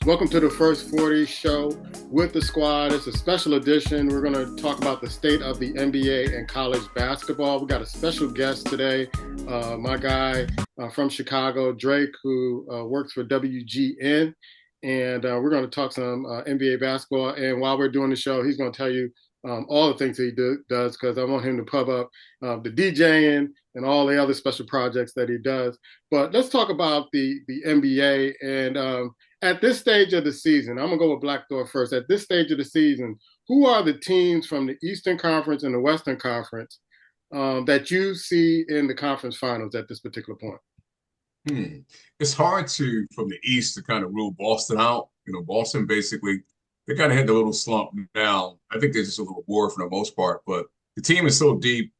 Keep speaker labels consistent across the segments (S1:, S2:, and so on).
S1: Welcome to the First 40 show with the squad. It's a special edition. We're going to talk about the state of the NBA and college basketball. We got a special guest today, my guy from Chicago, Drake, who works for WGN. And we're going to talk some NBA basketball. And while we're doing the show, he's going to tell you all the things that he does, because I want him to pub up the DJing and all the other special projects that he does. But let's talk about the NBA. And at this stage of the season, I'm going to go with Blackthorn first. At this stage of the season, who are the teams from the Eastern Conference and the Western Conference that you see in the conference finals at this particular point?
S2: It's hard from the East to kind of rule Boston out. Boston basically, they kind of hit the little slump now. I think they're just a little bored for the most part, but the team is so deep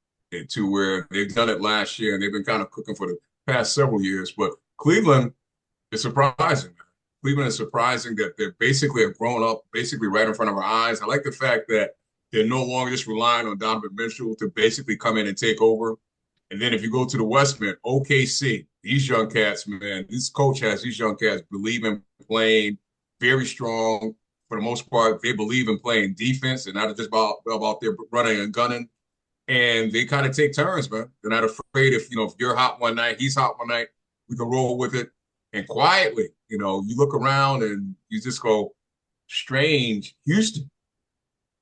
S2: to where they've done it last year and they've been kind of cooking for the past several years. But Cleveland is surprising, man. Cleveland is surprising that they basically have grown up basically right in front of our eyes. I like the fact that they're no longer just relying on Donovan Mitchell to basically come in and take over. And then if you go to the West, man, OKC, these young cats, man, this coach has these young cats believe in playing very strong. For the most part, they believe in playing defense and not just about their running and gunning. And they kind of take turns, man. They're not afraid if you're hot one night, he's hot one night, we can roll with it. And quietly, you look around and you just go, strange. Houston,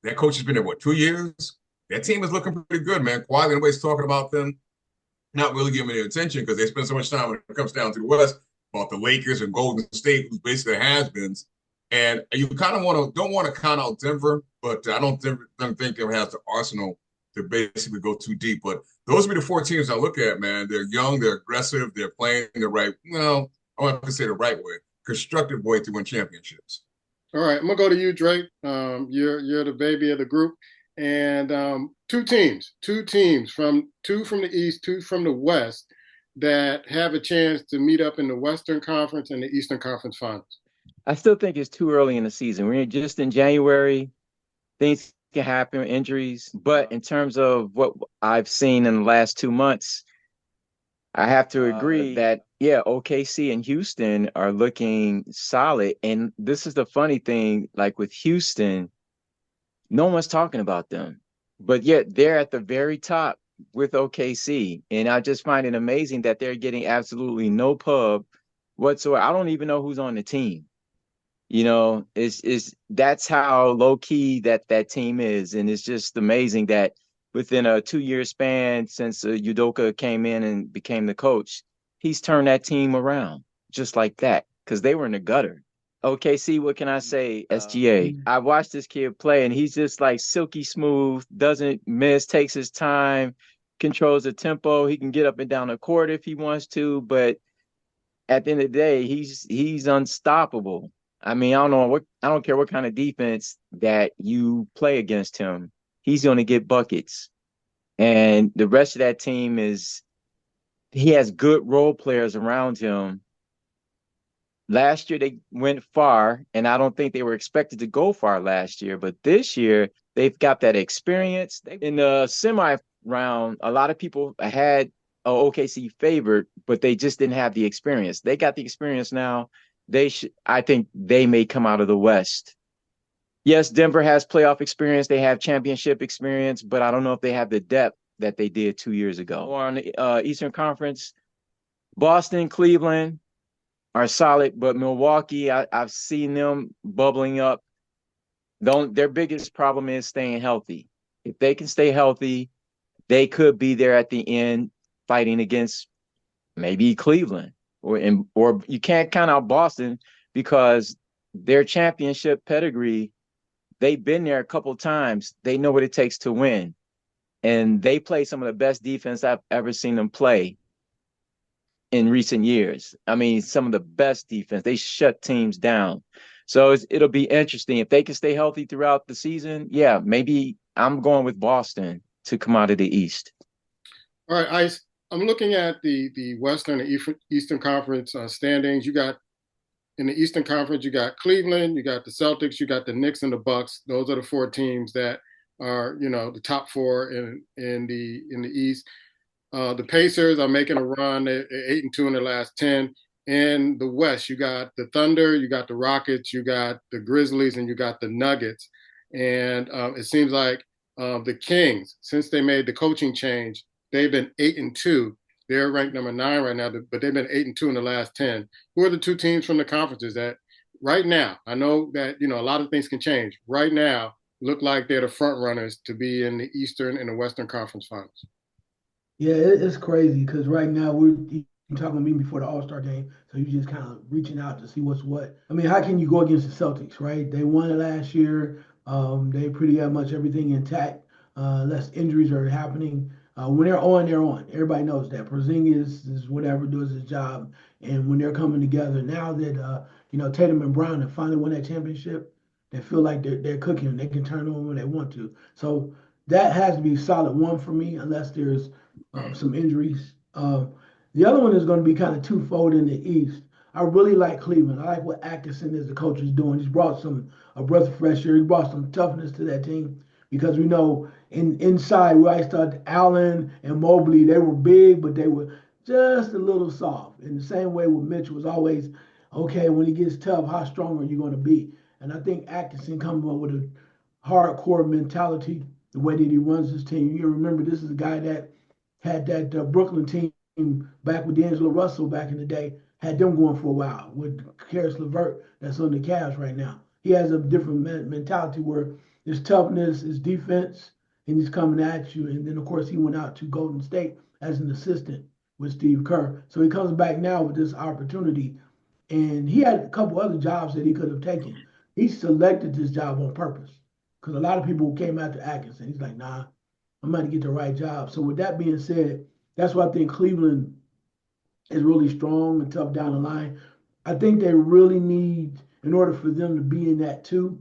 S2: that coach has been there, 2 years? That team is looking pretty good, man. Quietly, nobody's talking about them, not really giving their attention because they spend so much time when it comes down to the West about the Lakers and Golden State, who's basically has-beens. And you kind of don't want to count out Denver, but I don't think Denver has the arsenal to basically go too deep. But those would be the four teams I look at, man. They're young, they're aggressive, they're playing the right, I want to say the right way, constructive way to win championships.
S1: All right, I'm gonna go to you, Drake. You're the baby of the group, and two teams from the East, two from the West that have a chance to meet up in the Western Conference and the Eastern Conference Finals.
S3: I still think it's too early in the season. We're just in January. Things can happen, injuries. But in terms of what I've seen in the last 2 months, I have to agree that, OKC and Houston are looking solid. And this is the funny thing, like with Houston, no one's talking about them. But yet they're at the very top with OKC. And I just find it amazing that they're getting absolutely no pub whatsoever. I don't even know who's on the team. That's how low key that team is. And it's just amazing that within a 2-year span since Udoka came in and became the coach, he's turned that team around just like that, because they were in the gutter. OKC, what can I say? SGA. I watched this kid play, and he's just like silky smooth, doesn't miss, takes his time, controls the tempo. He can get up and down the court if he wants to, but at the end of the day, he's unstoppable. I mean, I don't care what kind of defense that you play against him. He's going to get buckets. And the rest of that team he has good role players around him. Last year, they went far, and I don't think they were expected to go far last year. But this year, they've got that experience. In the semi-round, a lot of people had OKC favored, but they just didn't have the experience. They got the experience now. I think they may come out of the West. Yes, Denver has playoff experience. They have championship experience, but I don't know if they have the depth that they did 2 years ago. On the Eastern Conference, Boston, Cleveland are solid, but Milwaukee, I've seen them bubbling up. Their biggest problem is staying healthy. If they can stay healthy, they could be there at the end fighting against maybe Cleveland. Or you can't count out Boston because their championship pedigree, they've been there a couple of times. They know what it takes to win. And they play some of the best defense I've ever seen them play in recent years. I mean, some of the best defense. They shut teams down. So it'll be interesting. If they can stay healthy throughout the season, maybe I'm going with Boston to come out of the East.
S1: All right, Ice. I'm looking at the Western and Eastern Conference standings. You got in the Eastern Conference, you got Cleveland, you got the Celtics, you got the Knicks and the Bucks. Those are the four teams that are, the top four in the East. The Pacers are making a run at 8-2 in the last 10. In the West, you got the Thunder, you got the Rockets, you got the Grizzlies, and you got the Nuggets. And it seems like the Kings, since they made the coaching change, they've been 8-2. They're ranked number 9 right now, but they've been 8-2 in the last 10. Who are the two teams from the conferences that right now, I know that a lot of things can change. Right now, look like they're the front runners to be in the Eastern and the Western Conference Finals.
S4: Yeah, it's crazy because right now you talking to me before the All-Star game, so you just kind of reaching out to see what's what. I mean, how can you go against the Celtics, right? They won it last year. They pretty much everything intact. Less injuries are happening. When they're on, they're on. Everybody knows that. Porzingis is whatever does his job, and when they're coming together now that Tatum and Brown have finally won that championship, they feel like they're cooking. They can turn on when they want to. So that has to be solid one for me, unless there's some injuries. The other one is going to be kind of twofold in the East. I really like Cleveland. I like what Atkinson as the coach is doing. He's brought a breath of fresh air. He brought some toughness to that team because we know inside where I started Allen and Mobley, they were big, but they were just a little soft. In the same way with Mitchell was always, okay, when he gets tough, how strong are you going to be? And I think Atkinson comes up with a hardcore mentality, the way that he runs his team. You remember this is a guy that had that Brooklyn team back with D'Angelo Russell back in the day, had them going for a while with Karis LeVert that's on the Cavs right now. He has a different mentality where his toughness, his defense, and he's coming at you. And then, of course, he went out to Golden State as an assistant with Steve Kerr. So he comes back now with this opportunity. And he had a couple other jobs that he could have taken. He selected this job on purpose because a lot of people came after Atkinson. He's like, nah, I'm going to get the right job. So with that being said, that's why I think Cleveland is really strong and tough down the line. I think they really need, in order for them to be in that too,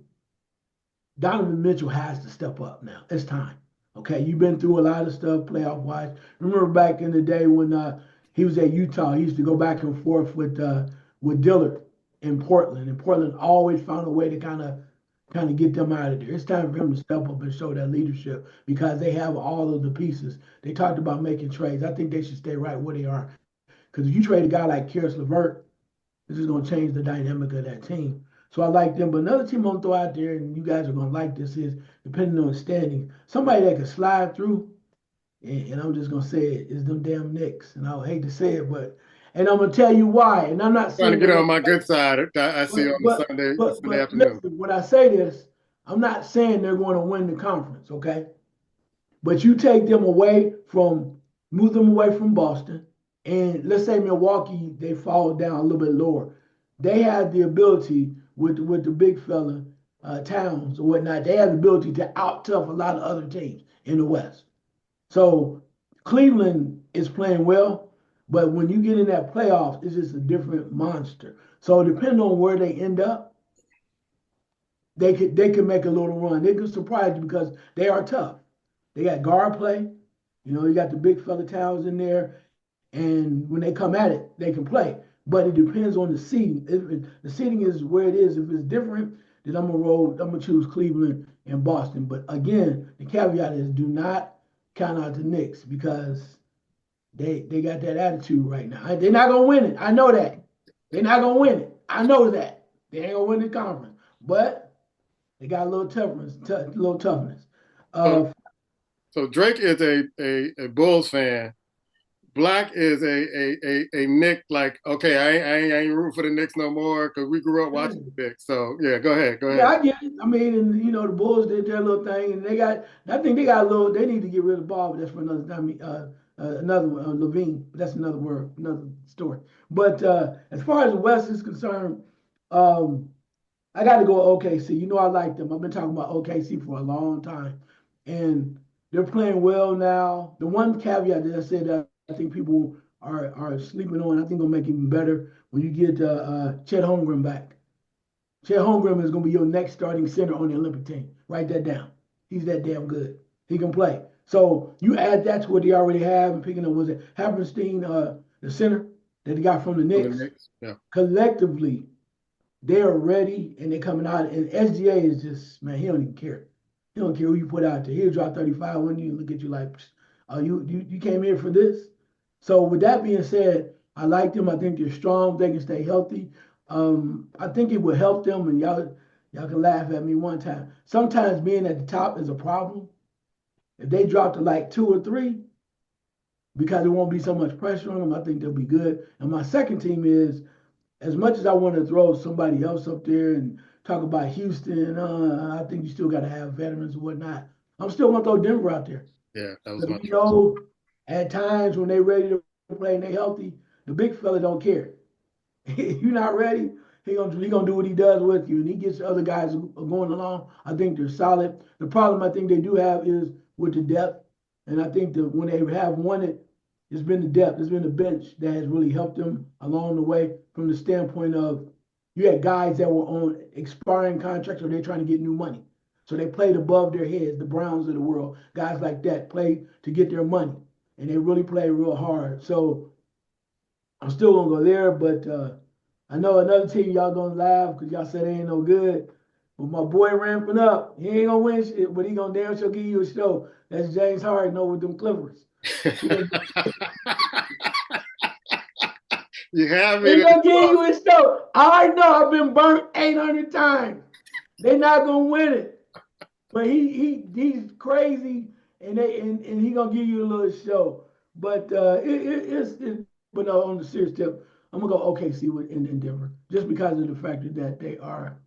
S4: Donovan Mitchell has to step up now. It's time. Okay, you've been through a lot of stuff playoff wise. Remember back in the day when he was at Utah, he used to go back and forth with Dillard in Portland, and Portland always found a way to kind of get them out of there. It's time for him to step up and show that leadership because they have all of the pieces. They talked about making trades. I think they should stay right where they are. Because if you trade a guy like Karis LeVert, this is going to change the dynamic of that team. So I like them. But another team I'm going to throw out there, and you guys are going to like this, is depending on standing, somebody that can slide through, and I'm just going to say it, is them damn Knicks. And I hate to say it, and I'm going to tell you why. And I'm not
S1: Trying
S4: saying
S1: to get on my good side. I see on the Sunday afternoon.
S4: Listen, when I say this, I'm not saying they're going to win the conference, okay? But you take them away move them away from Boston, and let's say Milwaukee, they fall down a little bit lower. They have the ability with the big fella, Towns or whatnot, they have the ability to out-tough a lot of other teams in the West. So Cleveland is playing well, but when you get in that playoffs, it's just a different monster. So depending on where they end up, they could make a little run. They could surprise you because they are tough. They got guard play. You got the big fella Towns in there, and when they come at it, they can play. But it depends on the seeding. If the seeding is where it is, if it's different, then I'm gonna choose Cleveland and Boston. But again, the caveat is do not count out the Knicks because they got that attitude right now. They're not gonna win it. I know that. They're not gonna win it. I know that. They ain't gonna win the conference. But they got a little toughness.
S1: So Drake is a Bulls fan. Black is a Knick, like, okay, I ain't rooting for the Knicks no more because we grew up watching the Knicks. So yeah, go ahead.
S4: Yeah, I get it. I mean, and the Bulls did their little thing, and I think they got a little. They need to get rid of the ball, but that's for another time. Another one, Levine. But that's another word, another story. But as far as the West is concerned, I got to go OKC. I like them. I've been talking about OKC for a long time, and they're playing well now. The one caveat that I said that I think people are sleeping on, I think will make it even better when you get Chet Holmgren back. Chet Holmgren is going to be your next starting center on the Olympic team. Write that down. He's that damn good. He can play. So you add that to what they already have, and picking up, was it Haverstein, the center that they got from the Knicks?
S1: Yeah.
S4: Collectively, they are ready, and they're coming out. And SGA is just, man, he don't even care. He don't care who you put out there. He'll drop 35 when you look at you like, you came here for this? So with that being said, I like them. I think they're strong. They can stay healthy. I think it will help them. And y'all can laugh at me one time. Sometimes being at the top is a problem. If they drop to like 2 or 3, because there won't be so much pressure on them, I think they'll be good. And my second team is, as much as I want to throw somebody else up there and talk about Houston, I think you still got to have veterans and whatnot. I'm still going to throw Denver out there.
S1: Yeah, that was
S4: Because
S1: my
S4: we
S1: choice.
S4: know at times when they're ready to play and they're healthy, the big fella don't care. If you're not ready, he gonna do what he does with you, and he gets other guys going along. I think they're solid. The problem I think they do have is with the depth, and I think that when they have won it, it's been the depth, it's been the bench that has really helped them along the way. From the standpoint of you had guys that were on expiring contracts or they're trying to get new money, so they played above their heads. The Browns of the world, guys like that, played to get their money, and they really played real hard. So I'm still gonna go there, but I know another team y'all gonna laugh because y'all said they ain't no good. But my boy ramping up. He ain't gonna win shit, but he gonna damn sure give you a show. That's James Harden over them Clippers. He gonna,
S1: You have me
S4: he
S1: there.
S4: gonna give you a show. I know I've been burnt 800 times. They not gonna win it. But he's crazy, and he gonna give you a little show. But but no, on the serious tip, I'm gonna go OKC in Denver just because of the fact that they are,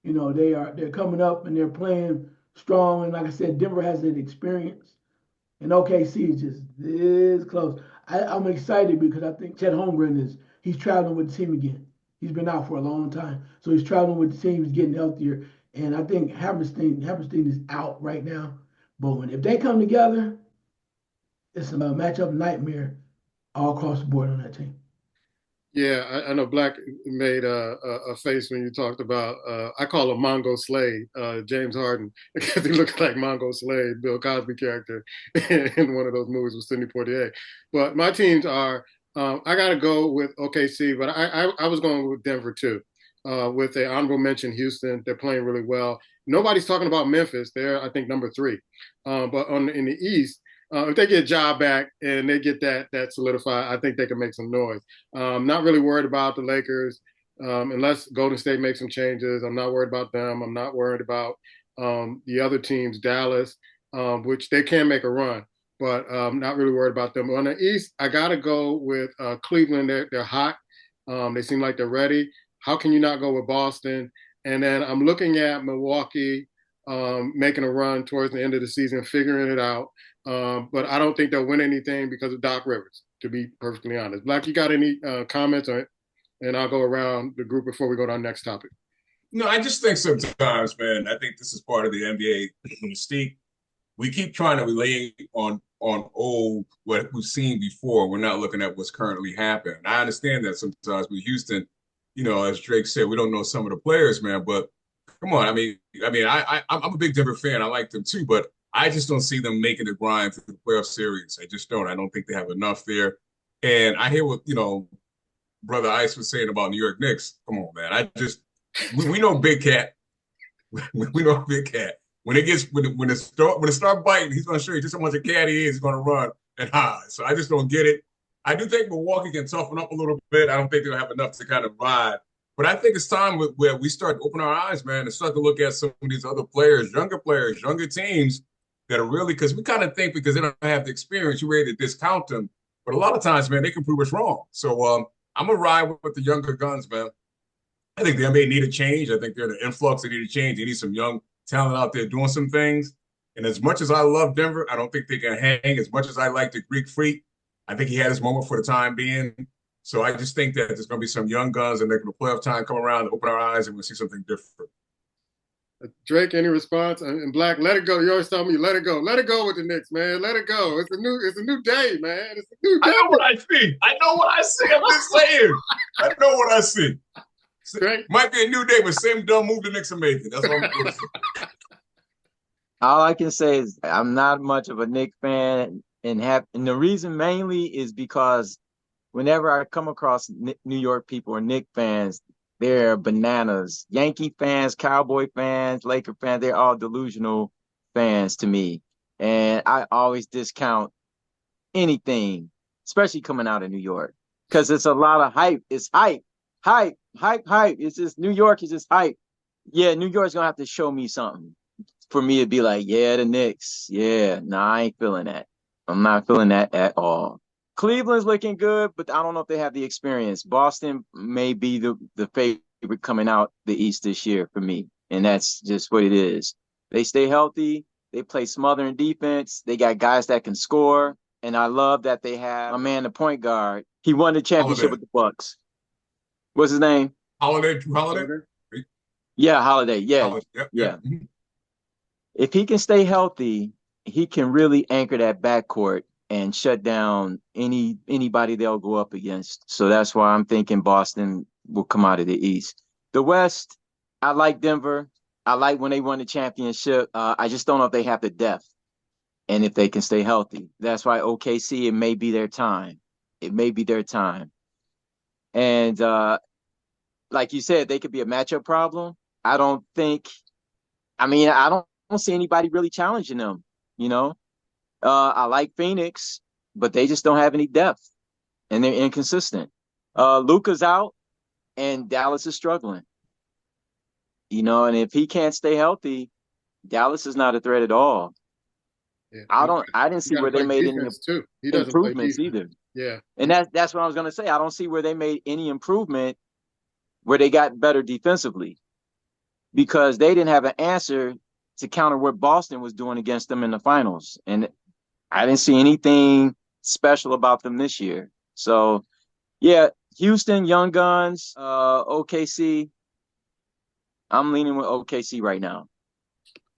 S4: they're coming up and they're playing strong. And like I said, Denver has that experience, and OKC is just this close. I'm excited because I think Chet Holmgren he's traveling with the team again. He's been out for a long time, so he's traveling with the team. He's getting healthier, and I think Hammerstein is out right now. But if they come together, it's a matchup nightmare all across the board on that team.
S1: Yeah, I know Black made a face when you talked about, I call him Mongo Slade, James Harden, because he looks like Mongo Slade, Bill Cosby character in one of those movies with Sidney Poitier. But my teams are, I got to go with OKC, but I was going with Denver too. With an honorable mention, Houston, they're playing really well. Nobody's talking about Memphis. They're, I think, number 3. But in the East, if they get Ja back and they get that solidified, I think they can make some noise. Not really worried about the Lakers unless Golden State makes some changes. I'm not worried about them. I'm not worried about the other teams, Dallas, which they can make a run, but not really worried about them. On the East, I got to go with Cleveland. They're hot. They seem like they're ready. How can you not go with Boston? And then I'm looking at Milwaukee making a run towards the end of the season, figuring it out. But I don't think they'll win anything because of Doc Rivers, to be perfectly honest. Black, you got any comments on it? And I'll go around the group before we go to our next topic.
S2: No, I just think sometimes, man, I think this is part of the NBA mystique. We keep trying to relay on old what we've seen before. We're not looking at what's currently happening. I understand that sometimes with Houston, as Drake said, we don't know some of the players, man. But come on, I'm a big Denver fan. I like them too, but I just don't see them making the grind for the playoff series. I just don't. I don't think they have enough there. And I hear what Brother Ice was saying about New York Knicks. Come on, man. We know Big Cat. We know Big Cat. When it start biting, he's going to show you just how much a cat he is. He's going to run and hide. So I just don't get it. I do think Milwaukee can toughen up a little bit. I don't think they'll have enough to kind of ride. But I think it's time where we start to open our eyes, man, and start to look at some of these other players, younger teams that are really, because we kind of think because they don't have the experience, you're ready to discount them. But a lot of times, man, they can prove us wrong. So I'm going to ride with the younger guns, man. I think the NBA need a change. I think they're the influx. They need a change. They need some young talent out there doing some things. And as much as I love Denver, I don't think they can hang. As much as I like the Greek Freak, I think he had his moment for the time being. So I just think that there's going to be some young guns and they're going to playoff time come around, open our eyes, and we'll see something different.
S1: Drake, any response? And Black, let it go. You always tell me, let it go. Let it go with the Knicks, man. Let it go. It's a new day, man. It's a new day.
S2: I know what I see. I'm just saying. I know what I see. Drake? Might be a new day, but same dumb move the Knicks are making. That's what I'm going to say.
S3: All I can say is I'm not much of a Knicks fan, and the reason mainly is because whenever I come across New York people or Knicks fans, they're bananas. Yankee fans, Cowboy fans, Laker fans, they're all delusional fans to me. And I always discount anything, especially coming out of New York. because it's a lot of hype. It's hype, hype, hype, hype. It's just New York is just hype. Yeah, New York's gonna have to show me something for me to be like, yeah, the Knicks. Yeah, nah, I ain't feeling that. I'm not feeling that at all. Cleveland's looking good, but I don't know if they have the experience. Boston may be the favorite coming out the East this year for me, and that's just what it is. They stay healthy. They play smothering defense. They got guys that can score, and I love that they have a man, the point guard. He won the championship
S2: Holiday.
S3: with the Bucks. What's his name?
S2: Holiday. Holiday.
S3: Yeah, Holiday. Yeah,
S2: Holiday. Yep,
S3: yeah.
S2: yep.
S3: If he can stay healthy, he can really anchor that backcourt and shut down anybody they'll go up against. So that's why I'm thinking Boston will come out of the East. The West, I like Denver. I like when they won the championship. I just don't know if they have the depth and if they can stay healthy. That's why OKC, it may be their time. It may be their time. And like you said, they could be a matchup problem. I don't think, I don't see anybody really challenging them, you know? I like Phoenix, but they just don't have any depth and they're inconsistent. Luka's out and Dallas is struggling. You know, and if he can't stay healthy, Dallas is not a threat at all.
S1: Yeah,
S3: I didn't see where they made any
S1: too. He doesn't play
S3: improvements
S1: defense
S3: either.
S1: Yeah.
S3: And that's what I was gonna say. I don't see where they made any improvement where they got better defensively because they didn't have an answer to counter what Boston was doing against them in the finals. And I didn't see anything special about them this year. So yeah, Houston, Young Guns, OKC. I'm leaning with OKC right now.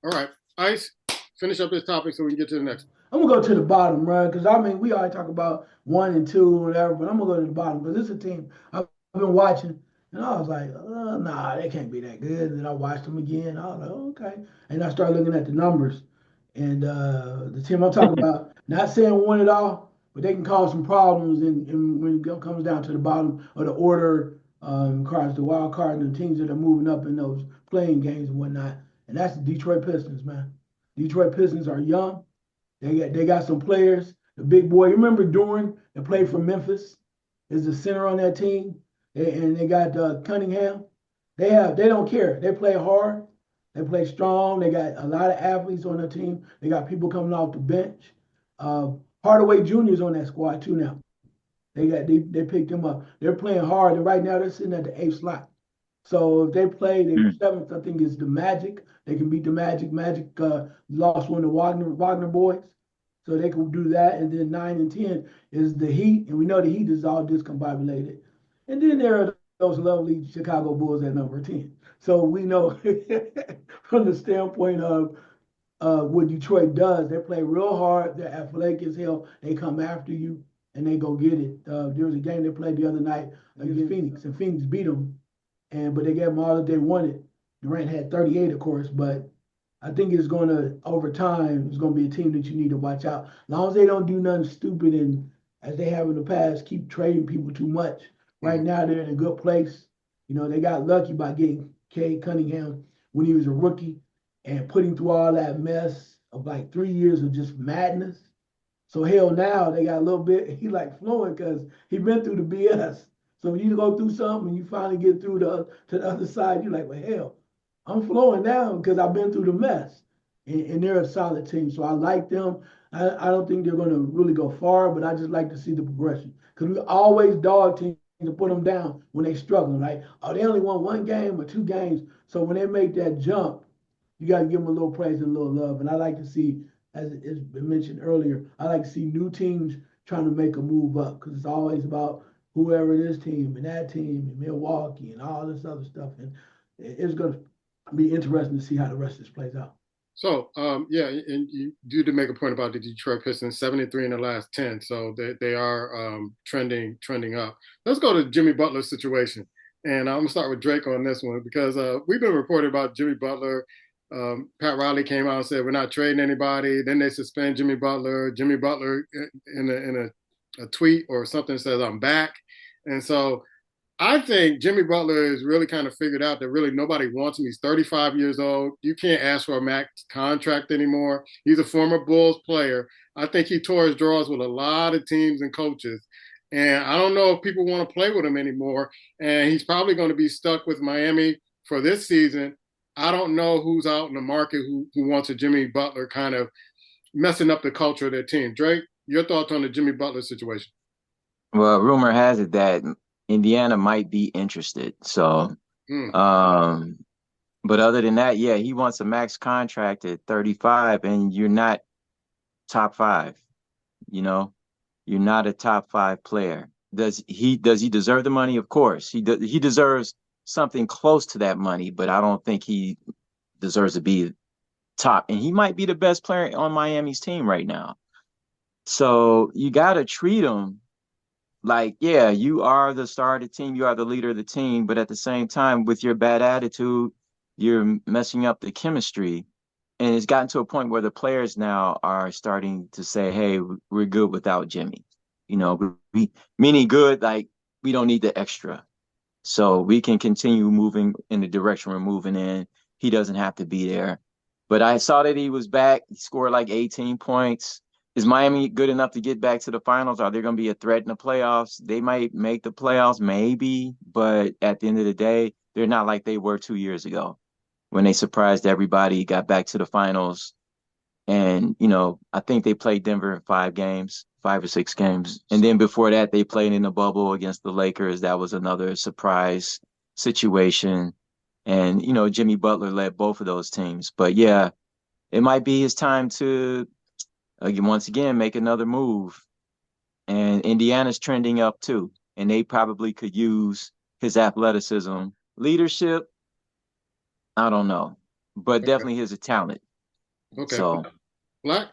S1: All right. Ice, finish up this topic so we can get to the next one.
S4: I'm gonna go to the bottom, right? Because I mean, we already talk about 1 and 2 or whatever, but I'm gonna go to the bottom because it's a team I've been watching, and I was like, nah, they can't be that good. And then I watched them again. I was like, oh, okay, and I started looking at the numbers, and the team I'm talking about, not saying won it all, but they can cause some problems. And when it comes down to the bottom of the order, cards, the wild card, and the teams that are moving up in those playing games and whatnot, and that's the Detroit Pistons, man. Detroit Pistons are young. They got some players. The big boy, you remember Duran that played for Memphis, is the center on that team, and they got Cunningham. They don't care. They play hard. They play strong. They got a lot of athletes on the team. They got people coming off the bench. Hardaway Jr. is on that squad too now. They picked him up. They're playing hard, and right now they're sitting at the eighth slot. So if they play, they seventh. I think it's the Magic. They can beat the Magic. Magic lost one of the Wagner boys, so they can do that. And then 9 and 10 is the Heat, and we know the Heat is all discombobulated. And then there are those lovely Chicago Bulls at number 10. So we know from the standpoint of what Detroit does, they play real hard. They're athletic as hell. They come after you and they go get it. There was a game they played the other night against Phoenix, and Phoenix beat them. But they gave them all that they wanted. Durant had 38, of course, but I think it's going to, over time, it's going to be a team that you need to watch out. As long as they don't do nothing stupid and, as they have in the past, keep trading people too much. Right now, they're in a good place. You know, they got lucky by getting Cade Cunningham when he was a rookie and putting through all that mess of like 3 years of just madness. So hell, now they got a little bit, he like flowing because he been through the BS. So when you go through something and you finally get through to the other side, you're like, well, hell, I'm flowing now because I've been through the mess. And they're a solid team. So I like them. I don't think they're going to really go far, but I just like to see the progression. Because we always dog teams to put them down when they struggle. Like, oh, they only won 1 game or 2 games. So when they make that jump, you got to give them a little praise and a little love. And I like to see, as it's been mentioned earlier, I like to see new teams trying to make a move up because it's always about whoever this team and that team and Milwaukee and all this other stuff. And it's going to be interesting to see how the rest of this plays out.
S1: So, yeah, and you do to make a point about the Detroit Pistons, 73 in the last 10. So they are trending up. Let's go to Jimmy Butler's situation. And I'm going to start with Drake on this one because we've been reporting about Jimmy Butler. Pat Riley came out and said, we're not trading anybody. Then they suspend Jimmy Butler. Jimmy Butler in a tweet or something says, I'm back. And so I think Jimmy Butler has really kind of figured out that really nobody wants him. He's 35 years old. You can't ask for a max contract anymore. He's a former Bulls player. I think he tore his drawers with a lot of teams and coaches. And I don't know if people want to play with him anymore. And he's probably going to be stuck with Miami for this season. I don't know who's out in the market who wants a Jimmy Butler kind of messing up the culture of their team. Drake, your thoughts on the Jimmy Butler situation?
S3: Well, rumor has it that Indiana might be interested. So,
S1: Hmm.
S3: um, but other than that, yeah, he wants a max contract at 35, and you're not top five. You know, you're not a top five player. Does he deserve the money? Of course, he deserves something close to that money, but I don't think he deserves to be top. And he might be the best player on Miami's team right now. So you got to treat him like, yeah, you are the star of the team, you are the leader of the team, but at the same time, with your bad attitude, you're messing up the chemistry. And it's gotten to a point where the players now are starting to say, hey, we're good without Jimmy. You know, meaning good, like we don't need the extra. So we can continue moving in the direction we're moving in. He doesn't have to be there. But I saw that he was back. He scored like 18 points. Is Miami good enough to get back to the finals? Are they going to be a threat in the playoffs? They might make the playoffs, maybe. But at the end of the day, they're not like they were 2 years ago when they surprised everybody, got back to the finals. And, I think they played Denver in 5 games, 5 or 6 games. And then before that, they played in the bubble against the Lakers. That was another surprise situation. And, Jimmy Butler led both of those teams. But yeah, it might be his time to, once again, make another move. And Indiana's trending up too. And they probably could use his athleticism. Leadership, I don't know. But
S1: Okay.
S3: definitely his talent.
S1: Okay.
S3: So.
S1: Black?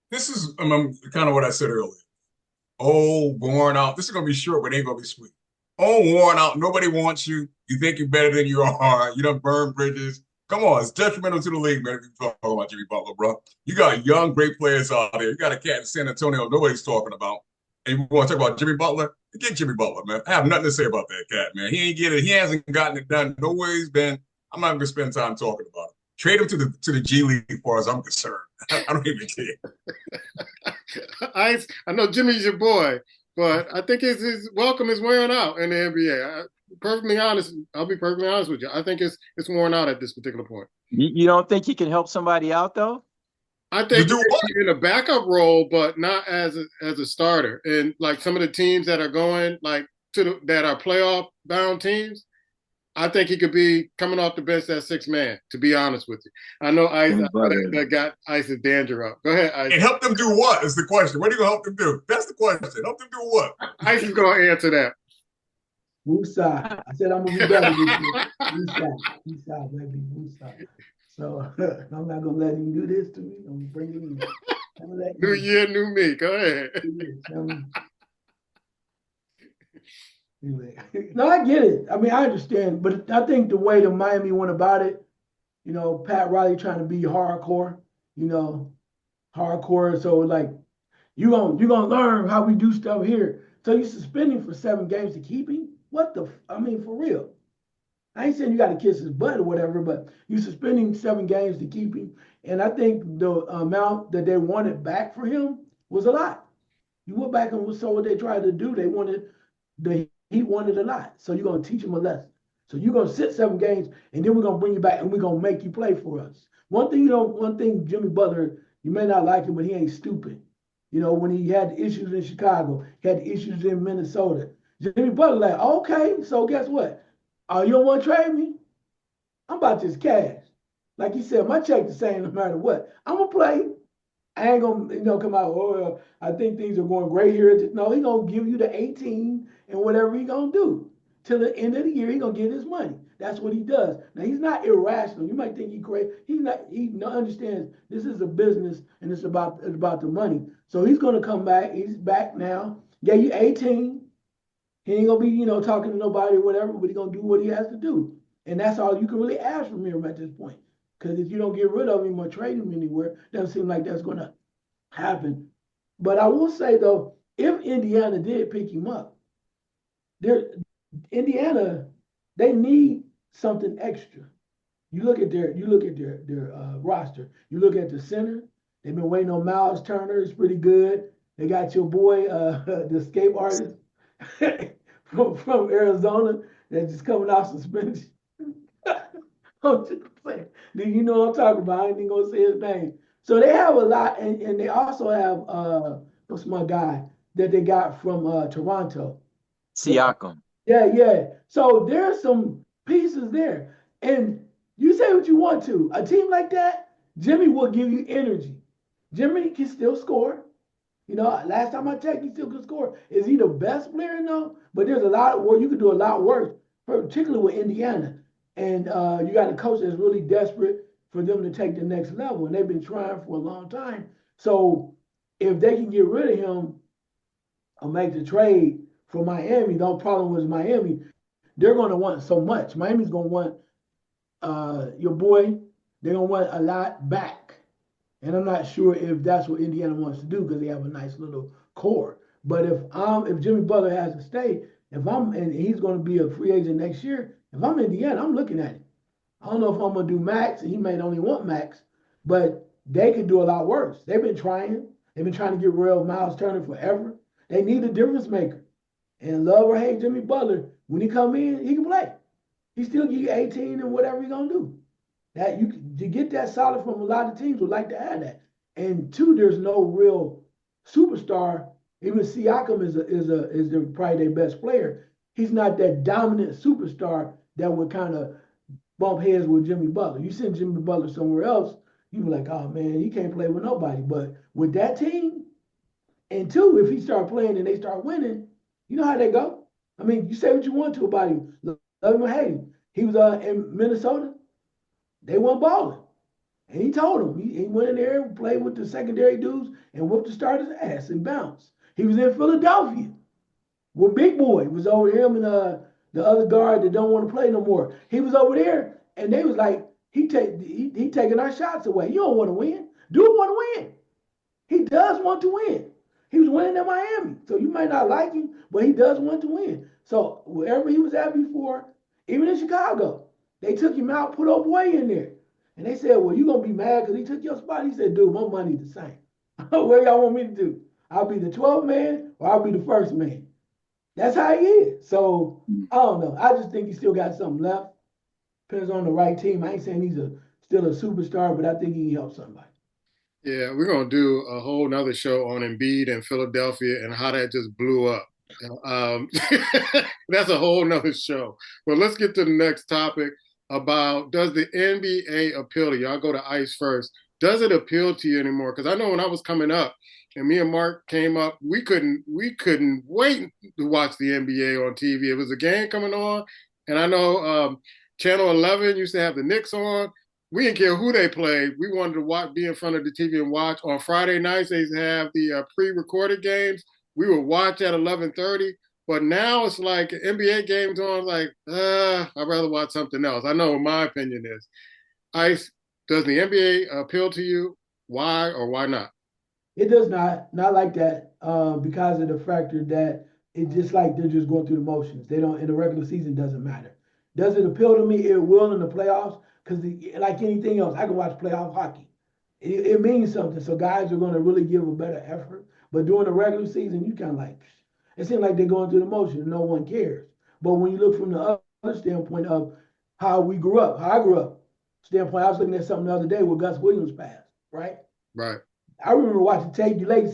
S2: This is kind of what I said earlier. Oh, worn out. This is gonna be short, but it ain't gonna be sweet. Oh, worn out. Nobody wants you. You think you're better than you are. You don't burn bridges. Come on, it's detrimental to the league, man. If you talk about Jimmy Butler, bro, you got young, great players out there. You got a cat in San Antonio nobody's talking about. And you want to talk about Jimmy Butler? Get Jimmy Butler, man. I have nothing to say about that cat, man. He ain't get it. He hasn't gotten it done. Nowhere he's been. I'm not gonna spend time talking about it. Trade him to the G League, as far as I'm concerned. I don't even care.
S1: I know Jimmy's your boy, but I think his welcome is wearing out in the NBA. Perfectly honest, I'll be perfectly honest with you. I think it's worn out at this particular point.
S3: You don't think he can help somebody out though?
S1: I
S2: To
S1: think
S2: do what?
S1: in a backup role, but not as a starter. And like some of the teams that are going like that are playoff bound teams, I think he could be coming off the bench as 6 man. To be honest with you, I know Ice. I
S3: Jimmy
S1: know
S3: Butler.
S1: that got Ice's danger up. Go ahead, Ice.
S2: And help them do what is the question. What are you going to help them do? That's the question. Help them do what?
S1: Ice is going to answer that.
S4: Woosah. I said I'm gonna be better this year. Woosah. Woosah, baby. Woosah. So I'm not gonna let him do this to me. I'm gonna bring it in.
S1: New year, new me. Go ahead.
S4: Anyway. No, I get it. I mean, I understand, but I think the way the Miami went about it, Pat Riley trying to be hardcore, hardcore. So like, you gonna learn how we do stuff here. So you suspend him for 7 games to keep him? What the? I mean, for real. I ain't saying you got to kiss his butt or whatever, but you suspend him 7 games to keep him. And I think the amount that they wanted back for him was a lot. You went back and saw what they tried to do. He wanted a lot. So you're gonna teach him a lesson. So you're gonna sit 7 games, and then we're gonna bring you back, and we're gonna make you play for us. One thing, Jimmy Butler, you may not like him, but he ain't stupid. When he had issues in Chicago, he had issues in Minnesota. Jimmy Butler, like, okay, so guess what? Oh, you don't want to trade me? I'm about this cash. Like you said, my check the same no matter what. I'm gonna play. I ain't gonna, come out. Oh, I think things are going great here. No, he gonna give you the 18 and whatever he gonna do till the end of the year. He gonna get his money. That's what he does. Now he's not irrational. You might think he crazy. He's not. He understands this is a business and it's about the money. So he's gonna come back. He's back now. Gave you 18. He ain't gonna be, talking to nobody or whatever, but he's gonna do what he has to do. And that's all you can really ask from him at this point. Because if you don't get rid of him or trade him anywhere, doesn't seem like that's gonna happen. But I will say though, if Indiana did pick him up, Indiana, they need something extra. You look at their roster. You look at the center. They've been waiting on Miles Turner. It's pretty good. They got your boy, the escape artist from Arizona that's just coming off suspension. I'm just saying. Do you know what I'm talking about? I ain't even gonna say his name. So they have a lot, and they also have what's my guy that they got from Toronto.
S3: Siakam.
S4: Yeah, yeah. So there's some pieces there. And you say what you want to. A team like that, Jimmy will give you energy. Jimmy can still score. You know, last time I checked, he still can score. Is he the best player? No, but there's a lot where you could do a lot worse, particularly with Indiana. And you got a coach that's really desperate for them to take the next level, and they've been trying for a long time. So if they can get rid of him or make the trade for Miami, the only problem was Miami. They're going to want so much. Miami's going to want your boy. They're going to want a lot back. And I'm not sure if that's what Indiana wants to do because they have a nice little core. But if Jimmy Butler has to stay, if I'm and he's going to be a free agent next year, if I'm Indiana, I'm looking at it. I don't know if I'm going to do max, and he may only want max, but they could do a lot worse. They've been trying. They've been trying to get rid of Miles Turner forever. They need a difference maker. And love or hate Jimmy Butler, when he come in, he can play. He still give you 18 and whatever he's gonna do. That you to get that solid from a lot of teams would like to have that. And two, there's no real superstar. Even Siakam is the probably their best player. He's not that dominant superstar that would kind of bump heads with Jimmy Butler. You send Jimmy Butler somewhere else, you be like, oh man, he can't play with nobody. But with that team, and two, if he start playing and they start winning, you know how they go. I mean, you say what you want to about him. Love him or hate him. He was in Minnesota. They weren't balling. And he told them. He went in there and played with the secondary dudes and whooped the starter's ass and bounced. He was in Philadelphia with Big Boy. It was over him and the other guard that don't want to play no more. He was over there and they was like, he taking our shots away. You don't want to win. Dude want to win. He does want to win. He was winning in Miami. So you might not like him, but he does want to win. So wherever he was at before, even in Chicago, they took him out, put old boy in there. And they said, well, you're going to be mad because he took your spot. He said, dude, my money's the same. What y'all want me to do? I'll be the 12th man or I'll be the first man. That's how he is. So I don't know. I just think he still got something left. Depends on the right team. I ain't saying he's still a superstar, but I think he can help somebody.
S1: Yeah, we're gonna do a whole nother show on Embiid and Philadelphia and how that just blew up. Um, that's a whole nother show. But let's get to the next topic about does the NBA appeal to you? I'll go to Ice first. Does it appeal to you anymore? Because I know when I was coming up and me and Mark came up, we couldn't wait to watch the NBA on TV. It was a game coming on, and I know Channel 11 used to have the Knicks on. We didn't care who they played. We wanted to watch, be in front of the TV and watch. On Friday nights, they used to have the pre-recorded games. We would watch at 11:30. But now it's like NBA games on. Like, I'd rather watch something else. I know what my opinion is. Ice, does the NBA appeal to you? Why or why not?
S4: It does not like that, because of the factor that it's just like they're just going through the motions. They don't in the regular season doesn't matter. Does it appeal to me? It will in the playoffs because like anything else, I can watch playoff hockey. It means something. So guys are going to really give a better effort. But during the regular season, you kind of like it seems like they're going through the motion and no one cares. But when you look from the other standpoint of how we grew up, how I grew up, standpoint, I was looking at something the other day where Gus Williams passed, right?
S1: Right.
S4: I remember watching Take You Late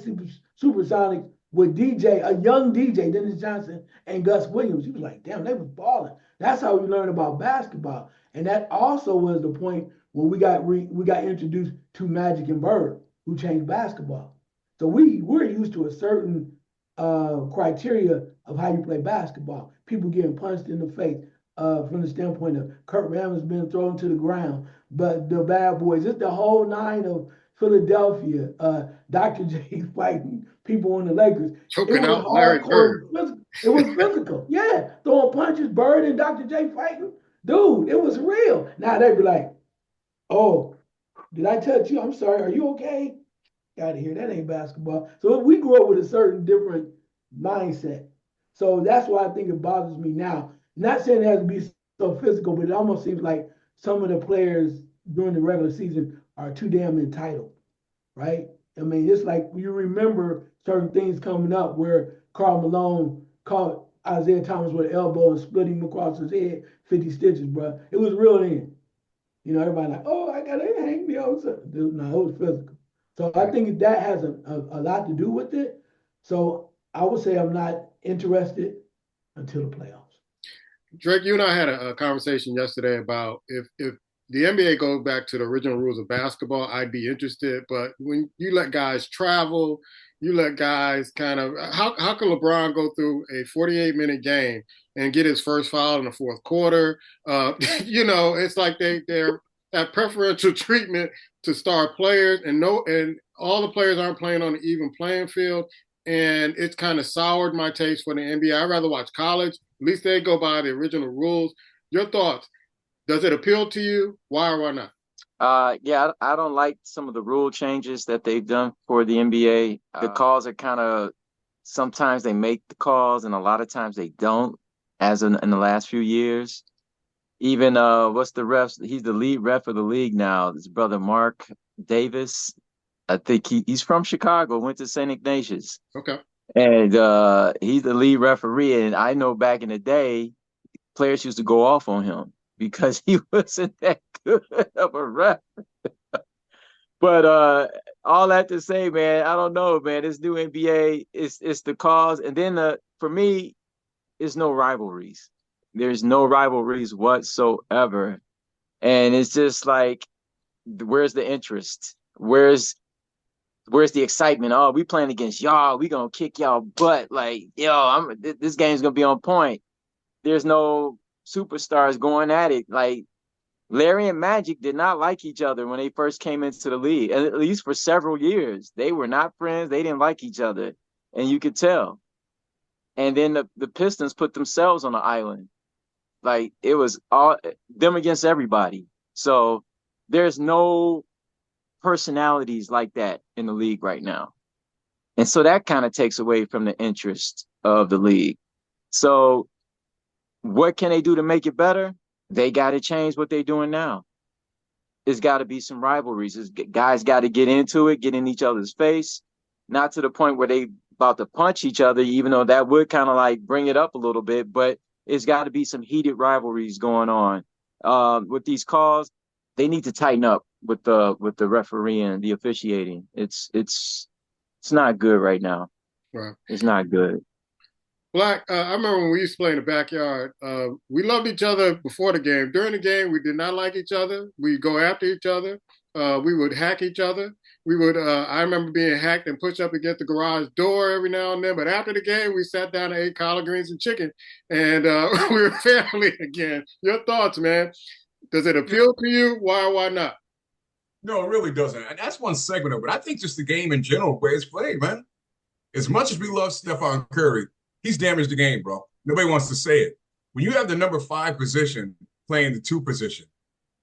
S4: Supersonic with DJ, a young DJ, Dennis Johnson, and Gus Williams. He was like, damn, they was balling. That's how we learned about basketball. And that also was the point where we got introduced to Magic and Bird, who changed basketball. So we're used to a certain criteria of how you play basketball. People getting punched in the face from the standpoint of Kurt Rambis being thrown to the ground, but the bad boys, it's the whole nine of Philadelphia, Dr. J fighting people on the Lakers.
S1: Choking out Larry Bird.
S4: It was physical. Yeah, throwing punches, Bird and Dr. J fighting. Dude, it was real. Now they'd be like, oh, did I touch you? I'm sorry. Are you okay? Out of here. That ain't basketball. So we grew up with a certain different mindset. So that's why I think it bothers me now. Not saying it has to be so physical, but it almost seems like some of the players during the regular season are too damn entitled, right? I mean, it's like you remember certain things coming up where Karl Malone caught Isaiah Thomas with an elbow and split him across his head, 50 stitches, bro. It was real then. You know, everybody like, oh, I gotta hang me out. No, it was physical. So I think that has a lot to do with it. So I would say I'm not interested until the playoffs.
S1: Drake, you and I had a conversation yesterday about if the NBA goes back to the original rules of basketball, I'd be interested. But when you let guys travel, you let guys kind of how can LeBron go through a 48-minute game and get his first foul in the fourth quarter? It's like they're at preferential treatment to star players, and all the players aren't playing on an even playing field, and it's kind of soured my taste for the NBA. I'd rather watch college. At least they go by the original rules. Your thoughts? Does it appeal to you? Why or why not?
S3: Yeah, I don't like some of the rule changes that they've done for the NBA. The calls are kind of sometimes they make the calls and a lot of times they don't, as in the last few years. Even what's the ref? He's the lead ref of the league now. His brother Mark Davis. I think he's from Chicago, went to St. Ignatius.
S1: Okay.
S3: And he's the lead referee. And I know back in the day, players used to go off on him because he wasn't that good of a ref. But all that to say, man, I don't know, man. This new NBA, it's the cause. And then for me, it's no rivalries. There's no rivalries whatsoever. And it's just like, where's the interest? Where's the excitement? Oh, we playing against y'all. We gonna kick y'all butt. Like, this game's gonna be on point. There's no superstars going at it. Like, Larry and Magic did not like each other when they first came into the league, at least for several years. They were not friends. They didn't like each other, and you could tell. And then the Pistons put themselves on the island. Like, it was all them against everybody. So there's no personalities like that in the league right now. And so that kind of takes away from the interest of the league. So what can they do to make it better? They got to change what they're doing now. It's got to be some rivalries. Guys got to get into it, get in each other's face, not to the point where they about to punch each other, even though that would kind of like bring it up a little bit, but it's got to be some heated rivalries going on. With these calls, they need to tighten up with the referee and the officiating. It's not good right now.
S1: Right.
S3: It's not good.
S1: Black, I remember when we used to play in the backyard, we loved each other before the game. During the game, we did not like each other. We'd go after each other. We would hack each other. I remember being hacked and pushed up against the garage door every now and then. But after the game, we sat down and ate collard greens and chicken. And we were family again. Your thoughts, man? Does it appeal to you? Why or why not?
S2: No, it really doesn't. And that's one segment of it. I think just the game in general, where it's played, man. As much as we love Stephon Curry, he's damaged the game, bro. Nobody wants to say it. When you have the number 5 position playing the 2 position,